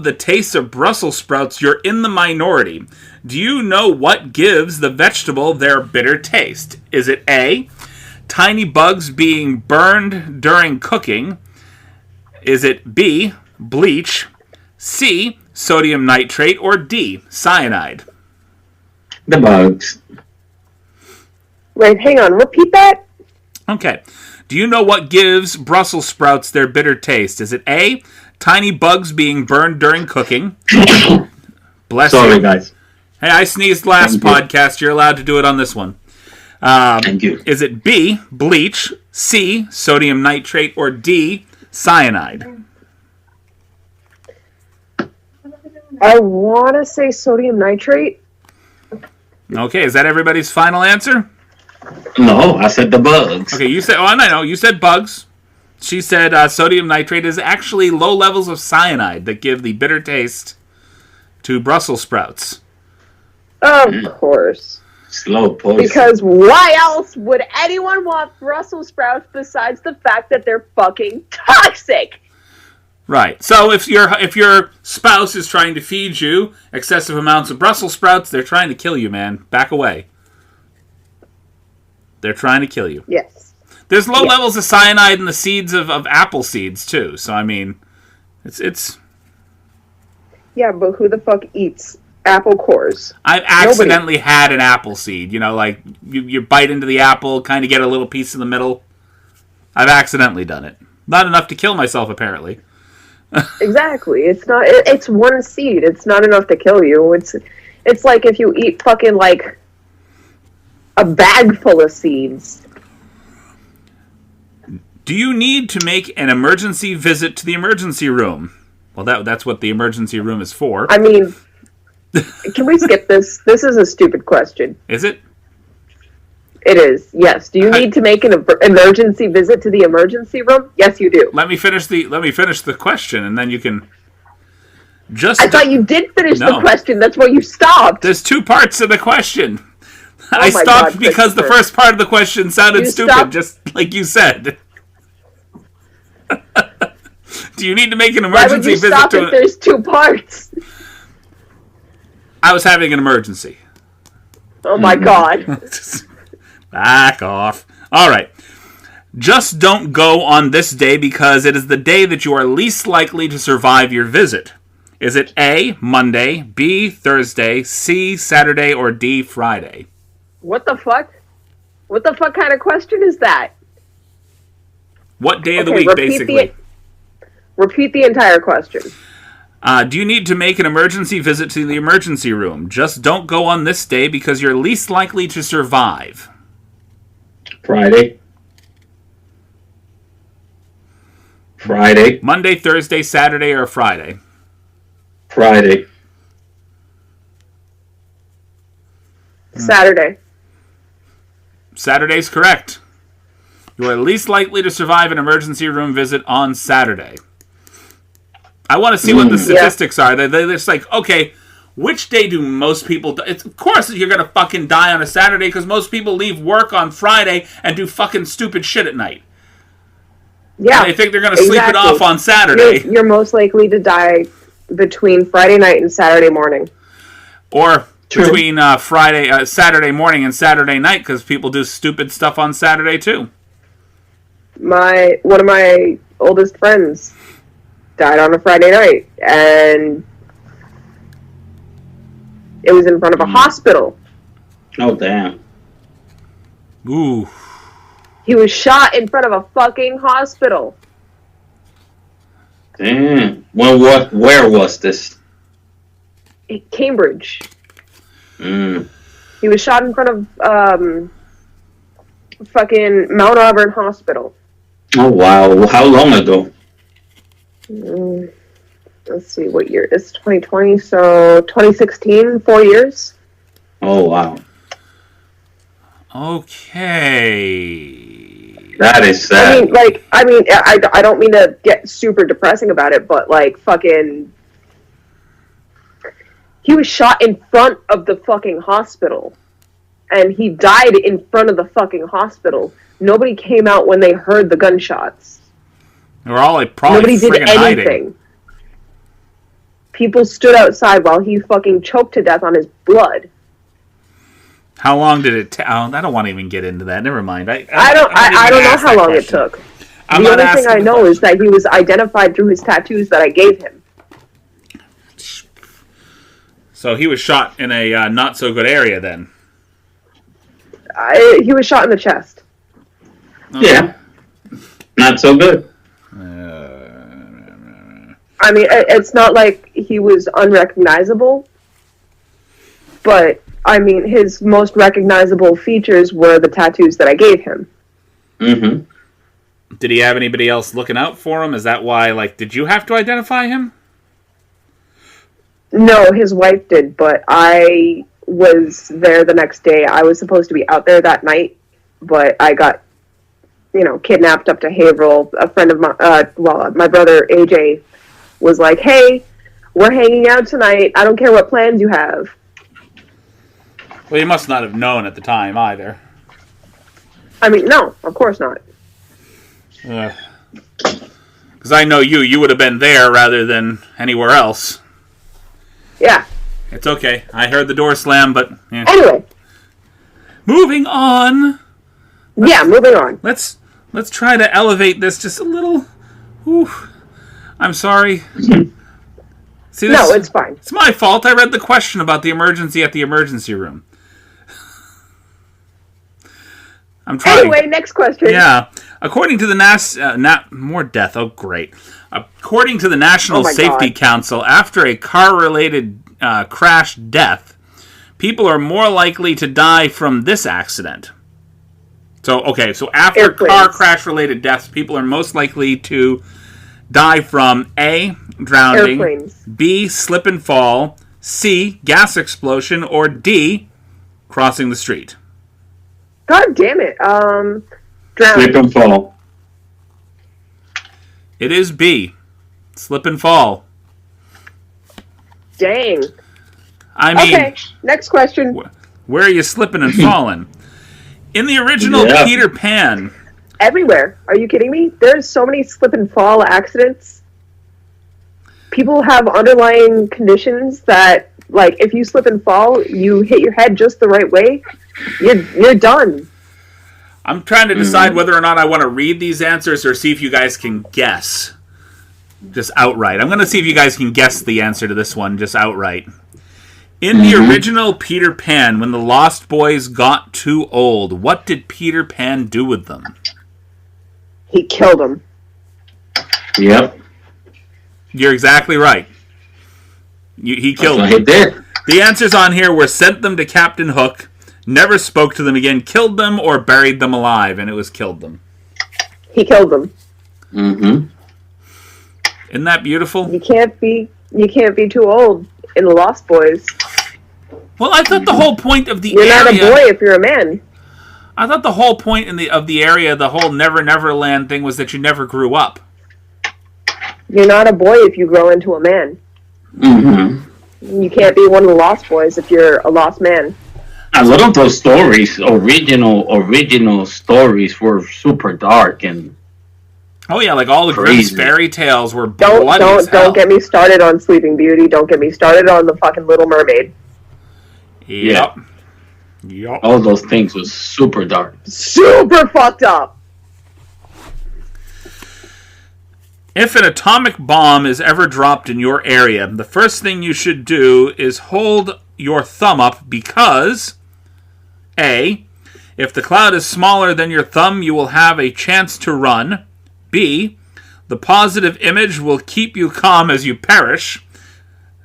Speaker 2: the taste of Brussels sprouts, you're in the minority. Do you know what gives the vegetable their bitter taste? Is it A, tiny bugs being burned during cooking? Is it B, bleach, C, sodium nitrate, or D, cyanide?
Speaker 4: The bugs.
Speaker 3: Wait, hang on. Repeat that?
Speaker 2: Okay. Do you know what gives Brussels sprouts their bitter taste? Is it A, tiny bugs being burned during cooking? Bless you.
Speaker 4: Sorry, guys.
Speaker 2: Hey, I sneezed last podcast. You're allowed to do it on this one.
Speaker 4: Thank you.
Speaker 2: Is it B, bleach, C, sodium nitrate, or D, cyanide?
Speaker 3: I want to say sodium nitrate.
Speaker 2: Okay, is that everybody's final answer?
Speaker 4: No, I said the bugs.
Speaker 2: Okay, you said, I know, you said bugs. She said sodium nitrate is actually low levels of cyanide that give the bitter taste to Brussels sprouts.
Speaker 3: Of course.
Speaker 4: Slow poison.
Speaker 3: Because why else would anyone want Brussels sprouts besides the fact that they're fucking toxic?
Speaker 2: Right. So if your spouse is trying to feed you excessive amounts of Brussels sprouts, they're trying to kill you, man. Back away. They're trying to kill you.
Speaker 3: Yes.
Speaker 2: There's low levels of cyanide in the seeds of apple seeds too. So I mean, it's.
Speaker 3: Yeah, but who the fuck eats apple cores?
Speaker 2: I've accidentally had an apple seed. You know, like you bite into the apple, kind of get a little piece in the middle. I've accidentally done it. Not enough to kill myself, apparently.
Speaker 3: Exactly. It's not. It's one seed. It's not enough to kill you. It's like if you eat fucking like a bag full of seeds.
Speaker 2: Do you need to make an emergency visit to the emergency room? Well, that's what the emergency room is for.
Speaker 3: I mean, can we skip this? This is a stupid question.
Speaker 2: Is it?
Speaker 3: It is. Yes. Do you need to make an emergency visit to the emergency room? Yes, you do.
Speaker 2: Let me finish the question, and then you can.
Speaker 3: I thought you did finish the question. That's why you stopped.
Speaker 2: There's two parts of the question.
Speaker 3: Oh
Speaker 2: I stopped
Speaker 3: God,
Speaker 2: because the first part of the question sounded stupid, just like you said. Do you need to make an emergency visit
Speaker 3: stop if there's two parts?
Speaker 2: I was having an emergency.
Speaker 3: Oh my God.
Speaker 2: Back off. All right. Just don't go on this day because it is the day that you are least likely to survive your visit. Is it A, Monday, B, Thursday, C, Saturday, or D, Friday?
Speaker 3: What the fuck? What the fuck kind of question is that?
Speaker 2: What day of the week, basically?
Speaker 3: Repeat the entire question.
Speaker 2: Do you need to make an emergency visit to the emergency room? Just don't go on this day because you're least likely to survive.
Speaker 4: Friday.
Speaker 2: Monday, Thursday, Saturday, or Friday?
Speaker 4: Friday.
Speaker 3: Saturday.
Speaker 2: Saturday's correct. You are least likely to survive an emergency room visit on Saturday. I want to see what the statistics are. They're just like, okay, which day do most people die? Of course you're going to fucking die on a Saturday because most people leave work on Friday and do fucking stupid shit at night.
Speaker 3: Yeah.
Speaker 2: And they think they're going to sleep it off on Saturday.
Speaker 3: You're most likely to die between Friday night and Saturday morning.
Speaker 2: Or
Speaker 4: True.
Speaker 2: between Saturday morning and Saturday night, because people do stupid stuff on Saturday too.
Speaker 3: One of my oldest friends died on a Friday night, and it was in front of a hospital.
Speaker 4: Oh, damn.
Speaker 2: Ooh.
Speaker 3: He was shot in front of a fucking hospital.
Speaker 4: Damn. Well, where was this?
Speaker 3: In Cambridge.
Speaker 4: Mm.
Speaker 3: He was shot in front of fucking Mount Auburn Hospital.
Speaker 4: Oh, wow. How long ago?
Speaker 3: Let's see, what year? It's 2020, so 2016, 4 years.
Speaker 4: Oh, wow.
Speaker 2: Okay.
Speaker 4: That is sad.
Speaker 3: I don't mean to get super depressing about it, but like fucking, he was shot in front of the fucking hospital, and he died in front of the fucking hospital. Nobody came out when they heard the gunshots.
Speaker 2: They were all like probably
Speaker 3: Nobody did
Speaker 2: friggin'
Speaker 3: anything.
Speaker 2: hiding.
Speaker 3: People stood outside while he fucking choked to death on his blood.
Speaker 2: How long did it take? I don't want to even get into that. Never mind.
Speaker 3: I don't know how long it took. The only thing I know is that he was identified through his tattoos that I gave him.
Speaker 2: So he was shot in a not so good area then.
Speaker 3: He was shot in the chest.
Speaker 4: Yeah. Not so good.
Speaker 3: I mean, it's not like he was unrecognizable, but I mean, his most recognizable features were the tattoos that I gave him.
Speaker 4: Mm-hmm.
Speaker 2: Did he have anybody else looking out for him? Is that why, like, did you have to identify him?
Speaker 3: No, his wife did, but I was there the next day. I was supposed to be out there that night, but I got, kidnapped up to Haverhill. A friend of my brother, AJ, was like, hey, we're hanging out tonight. I don't care what plans you have.
Speaker 2: Well, you must not have known at the time either.
Speaker 3: I mean, no, of course not.
Speaker 2: Because I know you would have been there rather than anywhere else.
Speaker 3: Yeah.
Speaker 2: It's okay. I heard the door slam, but... Yeah.
Speaker 3: Anyway.
Speaker 2: Moving on.
Speaker 3: Moving on.
Speaker 2: Let's try to elevate this just a little. Ooh. I'm sorry. See,
Speaker 3: No, it's fine.
Speaker 2: It's my fault. I read the question about the emergency at the emergency room. I'm trying.
Speaker 3: Anyway, next question.
Speaker 2: Yeah. According to the more death. Oh, great. According to the National Safety Council, after a car-related crash death, people are more likely to die from this accident. So after
Speaker 3: Airplanes.
Speaker 2: car crash-related deaths, people are most likely to die from A, drowning,
Speaker 3: Airplanes.
Speaker 2: B, slip and fall, C, gas explosion, or D, crossing the street.
Speaker 3: God damn it. Drowning.
Speaker 4: Slip and fall.
Speaker 2: It is B, slip and fall.
Speaker 3: Dang.
Speaker 2: I mean,
Speaker 3: Okay, next question.
Speaker 2: where are you slipping and falling? In the original Peter Pan...
Speaker 3: Everywhere. Are you kidding me? There's so many slip and fall accidents. People have underlying conditions that, like, if you slip and fall, you hit your head just the right way, you're done.
Speaker 2: I'm trying to decide whether or not I want to read these answers or see if you guys can guess. Just outright. I'm going to see if you guys can guess the answer to this one just outright. In the original Peter Pan, when the Lost Boys got too old, what did Peter Pan do with them?
Speaker 3: He killed him.
Speaker 4: Yep.
Speaker 2: You're exactly right. He killed
Speaker 4: That's
Speaker 2: them.
Speaker 4: what he did.
Speaker 2: The answers on here were sent them to Captain Hook, never spoke to them again, killed them, or buried them alive, and it was killed them.
Speaker 3: He killed them.
Speaker 4: Mm-hmm.
Speaker 2: Isn't that beautiful?
Speaker 3: You can't be too old in the Lost Boys.
Speaker 2: Well, I thought the whole point of the
Speaker 3: You're
Speaker 2: area...
Speaker 3: not a boy if you're a man.
Speaker 2: I thought the whole point of the area, the whole Never Never Land thing, was that you never grew up.
Speaker 3: You're not a boy if you grow into a man.
Speaker 4: Mm-hmm.
Speaker 3: You can't be one of the Lost Boys if you're a lost man.
Speaker 4: A lot of those stories, original stories, were super dark and
Speaker 2: Oh yeah, like all the
Speaker 4: crazy.
Speaker 2: Grimm's fairy tales were bloody as hell.
Speaker 3: Don't get me started on Sleeping Beauty. Don't get me started on the fucking Little Mermaid.
Speaker 2: Yep.
Speaker 4: All those things was super dark.
Speaker 3: Super fucked up.
Speaker 2: If an atomic bomb is ever dropped in your area, the first thing you should do is hold your thumb up because A, if the cloud is smaller than your thumb, you will have a chance to run. B, the positive image will keep you calm as you perish.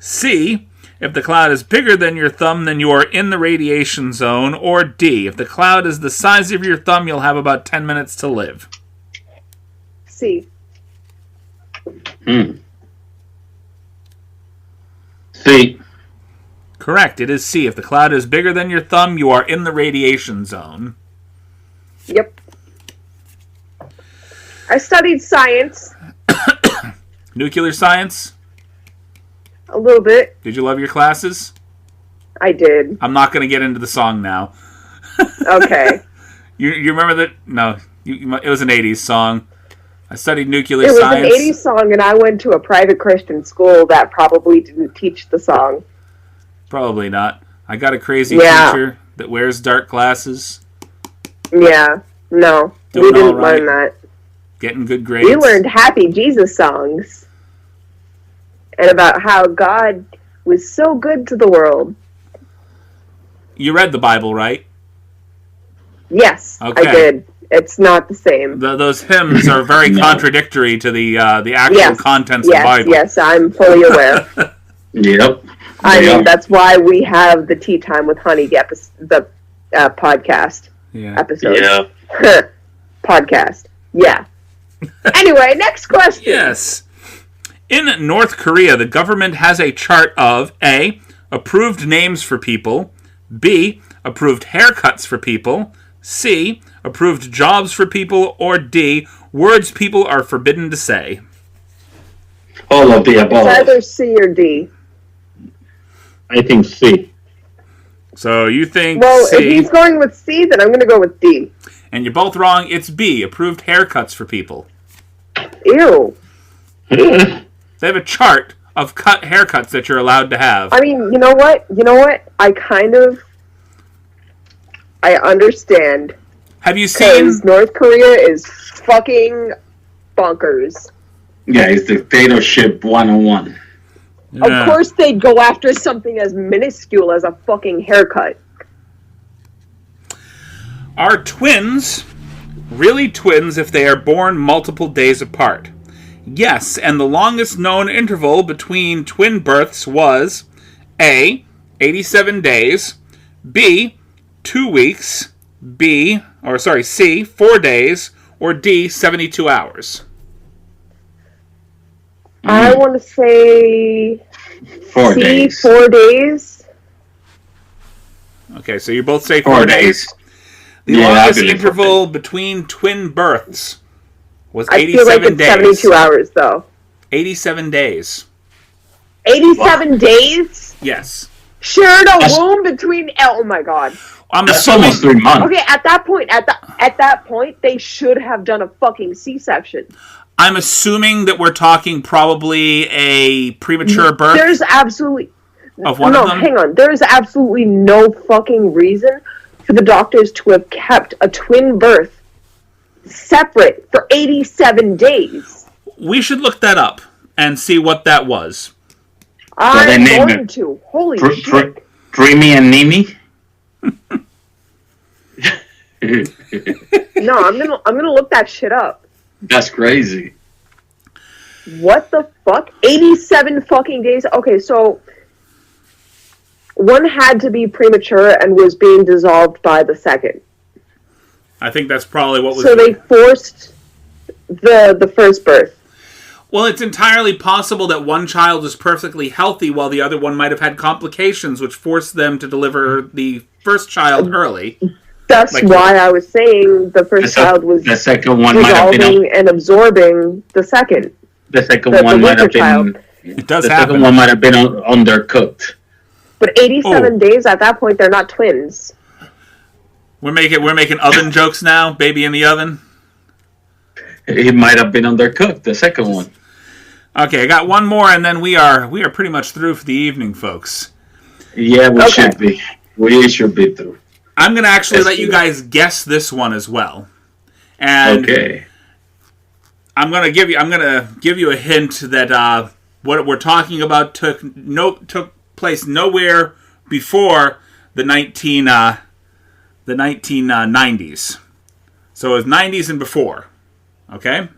Speaker 2: C, if the cloud is bigger than your thumb, then you are in the radiation zone. Or D, if the cloud is the size of your thumb, you'll have about 10 minutes to live.
Speaker 3: C.
Speaker 4: See,
Speaker 2: Correct, it is C. If the cloud is bigger than your thumb, you are in the radiation zone.
Speaker 3: Yep. I studied science
Speaker 2: Nuclear science?
Speaker 3: a little bit.
Speaker 2: Did you love your classes?
Speaker 3: I did.
Speaker 2: I'm not going to get into the song now.
Speaker 3: Okay.
Speaker 2: You remember that? No, it was an 80s song. I studied nuclear
Speaker 3: It was
Speaker 2: science.
Speaker 3: an 80s song, and I went to a private Christian school that probably didn't teach the song.
Speaker 2: Probably not. I got a crazy
Speaker 3: Yeah.
Speaker 2: teacher that wears dark glasses,
Speaker 3: Yeah. No.
Speaker 2: Doing
Speaker 3: We didn't
Speaker 2: all right.
Speaker 3: learn that.
Speaker 2: getting good grades.
Speaker 3: We learned happy Jesus songs. And about how God was so good to the world.
Speaker 2: You read the Bible, right?
Speaker 3: Yes,
Speaker 2: Okay.
Speaker 3: I did. It's not the same.
Speaker 2: Those hymns are very
Speaker 4: No.
Speaker 2: contradictory to the actual
Speaker 3: Yes.
Speaker 2: contents of the
Speaker 3: Yes,
Speaker 2: Bible.
Speaker 3: yes, I'm fully aware.
Speaker 4: yep.
Speaker 3: I
Speaker 4: Yeah.
Speaker 3: mean, that's why we have the Tea Time with Honey, the podcast
Speaker 2: Yeah.
Speaker 3: episode.
Speaker 4: Yeah.
Speaker 3: Podcast. Yeah. Anyway, next question.
Speaker 2: Yes. In North Korea, the government has a chart of A, approved names for people, B, approved haircuts for people, C, approved jobs for people, or D, words people are forbidden to say.
Speaker 4: All of the
Speaker 3: It's
Speaker 4: above.
Speaker 3: either C or D.
Speaker 4: I think C.
Speaker 2: So you think
Speaker 3: Well,
Speaker 2: C,
Speaker 3: if he's going with C, then I'm going to go with D.
Speaker 2: and you're both wrong. It's B, approved haircuts for people.
Speaker 3: Ew.
Speaker 2: They have a chart of haircuts that you're allowed to have.
Speaker 3: I mean, you know what? I understand.
Speaker 2: Have you seen...
Speaker 3: Because North Korea is fucking bonkers.
Speaker 4: Yeah, it's dictatorship 101.
Speaker 2: Yeah.
Speaker 3: Of course they'd go after something as minuscule as a fucking haircut.
Speaker 2: Are twins really twins if they are born multiple days apart? Yes, and the longest known interval between twin births was A, 87 days, B, 2 weeks, C, 4 days, or D, 72 hours.
Speaker 3: I want to say
Speaker 4: 4
Speaker 3: C,
Speaker 4: days.
Speaker 3: 4 days.
Speaker 2: Okay, so you both say
Speaker 4: 4
Speaker 2: 4 days. The
Speaker 4: Yeah, I
Speaker 2: longest
Speaker 4: believe 4
Speaker 2: interval between twin births was
Speaker 3: I
Speaker 2: 87
Speaker 3: feel like it's
Speaker 2: days.
Speaker 3: 72 hours, though.
Speaker 2: 87 days.
Speaker 3: 87 days?
Speaker 2: Yes.
Speaker 3: Shared a
Speaker 4: That's-
Speaker 3: womb between... Oh, my God.
Speaker 2: I'm
Speaker 4: That's
Speaker 2: assuming...
Speaker 4: almost 3 months.
Speaker 3: Okay, at that point, they should have done a fucking C-section.
Speaker 2: I'm assuming that we're talking probably a premature birth
Speaker 3: There's absolutely...
Speaker 2: of one
Speaker 3: no,
Speaker 2: of them.
Speaker 3: hang on. There's absolutely no fucking reason for the doctors to have kept a twin birth separate for 87 days.
Speaker 2: We should look that up and see what that was.
Speaker 4: they
Speaker 3: I'm
Speaker 4: named
Speaker 3: going
Speaker 4: it
Speaker 3: to. Holy
Speaker 4: Pr-
Speaker 3: shit.
Speaker 4: Pr- Dreamy and Nini?
Speaker 3: No, I'm gonna look that shit up.
Speaker 4: That's crazy.
Speaker 3: What the fuck? 87 fucking days? Okay, so one had to be premature and was being dissolved by the second.
Speaker 2: I think that's probably what was...
Speaker 3: So they forced the first birth.
Speaker 2: Well, it's entirely possible that one child is perfectly healthy while the other one might have had complications which forced them to deliver the first child early.
Speaker 3: That's
Speaker 2: Like-
Speaker 3: why I was saying the first child was
Speaker 4: The second one might have been
Speaker 3: dissolving and absorbing the second.
Speaker 4: the second
Speaker 3: the
Speaker 4: one might
Speaker 3: weaker
Speaker 4: have
Speaker 3: child.
Speaker 4: been
Speaker 2: It does
Speaker 4: the
Speaker 2: happen.
Speaker 4: second one might have been undercooked.
Speaker 3: But 87
Speaker 2: Oh.
Speaker 3: days, at that point, they're not twins.
Speaker 2: We're making oven jokes now, baby in the oven.
Speaker 4: It might have been undercooked, the second one.
Speaker 2: Okay, I got one more and then we are pretty much through for the evening, folks.
Speaker 4: Yeah, we
Speaker 3: Okay.
Speaker 4: should be. We should be through.
Speaker 2: I'm going to actually let you guys guess this one as well. And
Speaker 4: Okay.
Speaker 2: I'm going to give you a hint that what we're talking about took place nowhere before the 1990s. So it was 90s and before. Okay?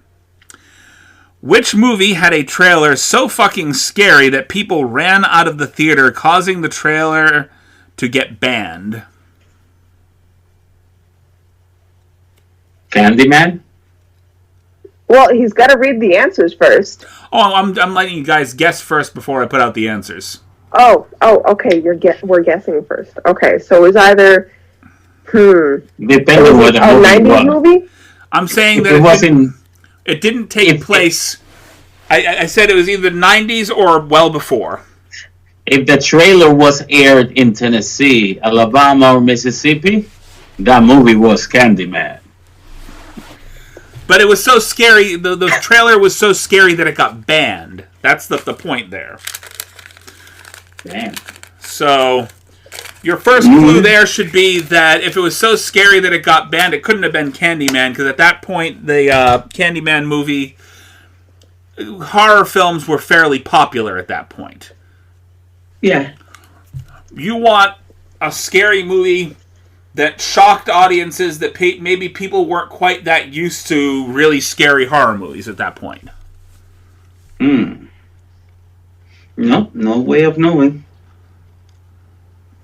Speaker 2: Which movie had a trailer so fucking scary that people ran out of the theater, causing the trailer to get banned?
Speaker 4: Candyman?
Speaker 3: Well, he's got to read the answers first.
Speaker 2: Oh, I'm letting you guys guess first before I put out the answers.
Speaker 3: Oh, okay. We're guessing first. Okay, so it was either
Speaker 4: Depending on what the
Speaker 3: a
Speaker 4: movie
Speaker 3: 90s
Speaker 4: was.
Speaker 3: movie.
Speaker 2: I'm saying that it didn't take place. I said it was either 90s or well before.
Speaker 4: If the trailer was aired in Tennessee, Alabama, or Mississippi, that movie was Candyman.
Speaker 2: But it was so scary. The trailer was so scary that it got banned. That's the point there.
Speaker 4: Damn.
Speaker 2: So your first clue there should be that if it was so scary that it got banned, it couldn't have been Candyman, because at that point the Candyman movie, horror films were fairly popular at that point.
Speaker 4: Yeah.
Speaker 2: You want a scary movie that shocked audiences that maybe people weren't quite that used to really scary horror movies at that point.
Speaker 4: No way of knowing.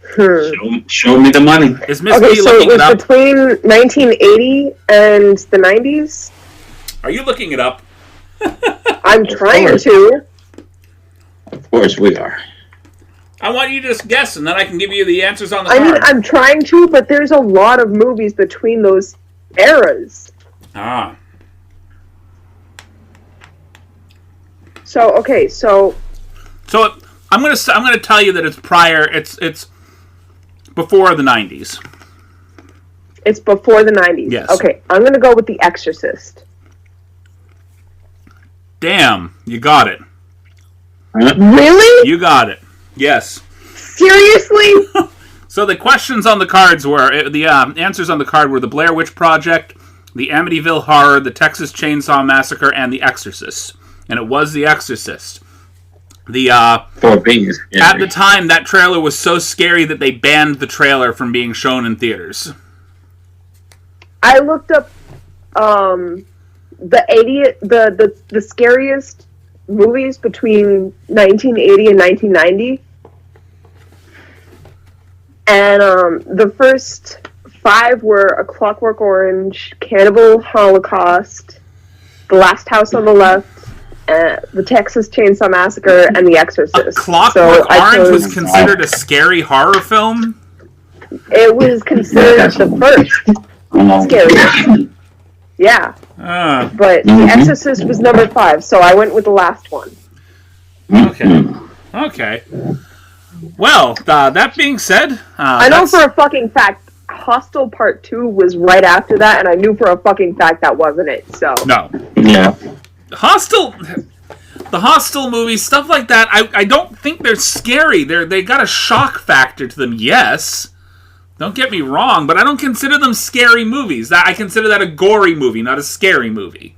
Speaker 3: Hmm.
Speaker 4: Show me the money.
Speaker 2: Is Miss
Speaker 3: Okay,
Speaker 2: B
Speaker 3: so it
Speaker 2: looking
Speaker 3: was
Speaker 2: it up?
Speaker 3: between 1980 and the 90s.
Speaker 2: Are you looking it up?
Speaker 3: I'm trying
Speaker 4: course.
Speaker 3: to.
Speaker 4: Of course we are.
Speaker 2: I want you to just guess, and then I can give you the answers on the
Speaker 3: I
Speaker 2: card.
Speaker 3: mean, I'm trying to, but there's a lot of movies between those eras.
Speaker 2: Ah.
Speaker 3: So okay, so
Speaker 2: So I'm gonna tell you that it's prior. It's before the 90s.
Speaker 3: it's before the 90s.
Speaker 2: Yes.
Speaker 3: Okay, I'm gonna go with The Exorcist.
Speaker 2: Damn, you got it.
Speaker 3: Really?
Speaker 2: You got it. Yes.
Speaker 3: Seriously?
Speaker 2: So the questions on the cards were the answers on the card were the Blair Witch Project, the Amityville Horror, the Texas Chainsaw Massacre, and The Exorcist. And it was The Exorcist. The
Speaker 4: For being scary.
Speaker 2: at the time, that trailer was so scary that they banned the trailer from being shown in theaters.
Speaker 3: I looked up the scariest movies between 1980 and 1990. And the first 5 were A Clockwork Orange, Cannibal Holocaust, The Last House on the Left, The Texas Chainsaw Massacre, and The Exorcist.
Speaker 2: Clockwork
Speaker 3: I
Speaker 2: Orange
Speaker 3: chose-
Speaker 2: was considered a scary horror film?
Speaker 3: It was considered the first scariest. Yeah, but The Exorcist was number 5, so I went with the last one.
Speaker 2: Okay. Okay. Well, that being said...
Speaker 3: I know for a fucking fact Hostel Part 2 was right after that, and I knew for a fucking fact that wasn't it, so...
Speaker 2: No.
Speaker 4: Yeah.
Speaker 2: The Hostel movies, stuff like that, I don't think they're scary. They got a shock factor to them, yes. Don't get me wrong, but I don't consider them scary movies. I consider that a gory movie, not a scary movie.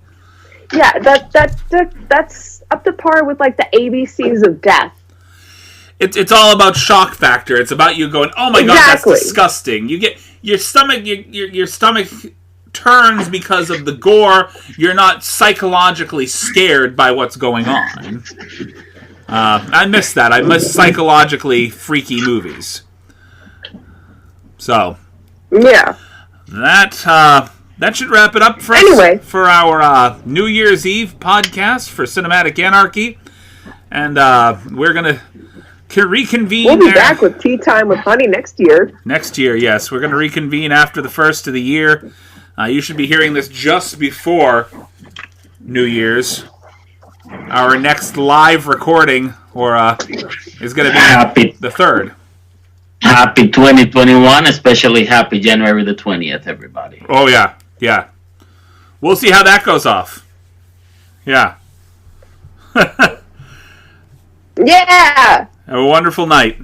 Speaker 3: Yeah, that's up to par with, like, the ABCs of death.
Speaker 2: It's all about shock factor. It's about you going, oh my god, that's
Speaker 3: Exactly.
Speaker 2: disgusting. You get your stomach turns because of the gore. You're not psychologically scared by what's going on. I miss that. I miss psychologically freaky movies. So
Speaker 3: Yeah.
Speaker 2: that should wrap it up for us
Speaker 3: Anyway.
Speaker 2: for our New Year's Eve podcast for Cinematic Anarchy, and we're gonna reconvene.
Speaker 3: We'll be
Speaker 2: there.
Speaker 3: back with Tea Time with Honey next year.
Speaker 2: Next year, yes. We're going to reconvene after the first of the year. You should be hearing this just before New Year's. Our next live recording is going to be the 3rd.
Speaker 4: Happy 2021, especially happy January the 20th, everybody.
Speaker 2: Oh, yeah. Yeah. We'll see how that goes off. Yeah.
Speaker 3: Yeah!
Speaker 2: Have a wonderful night.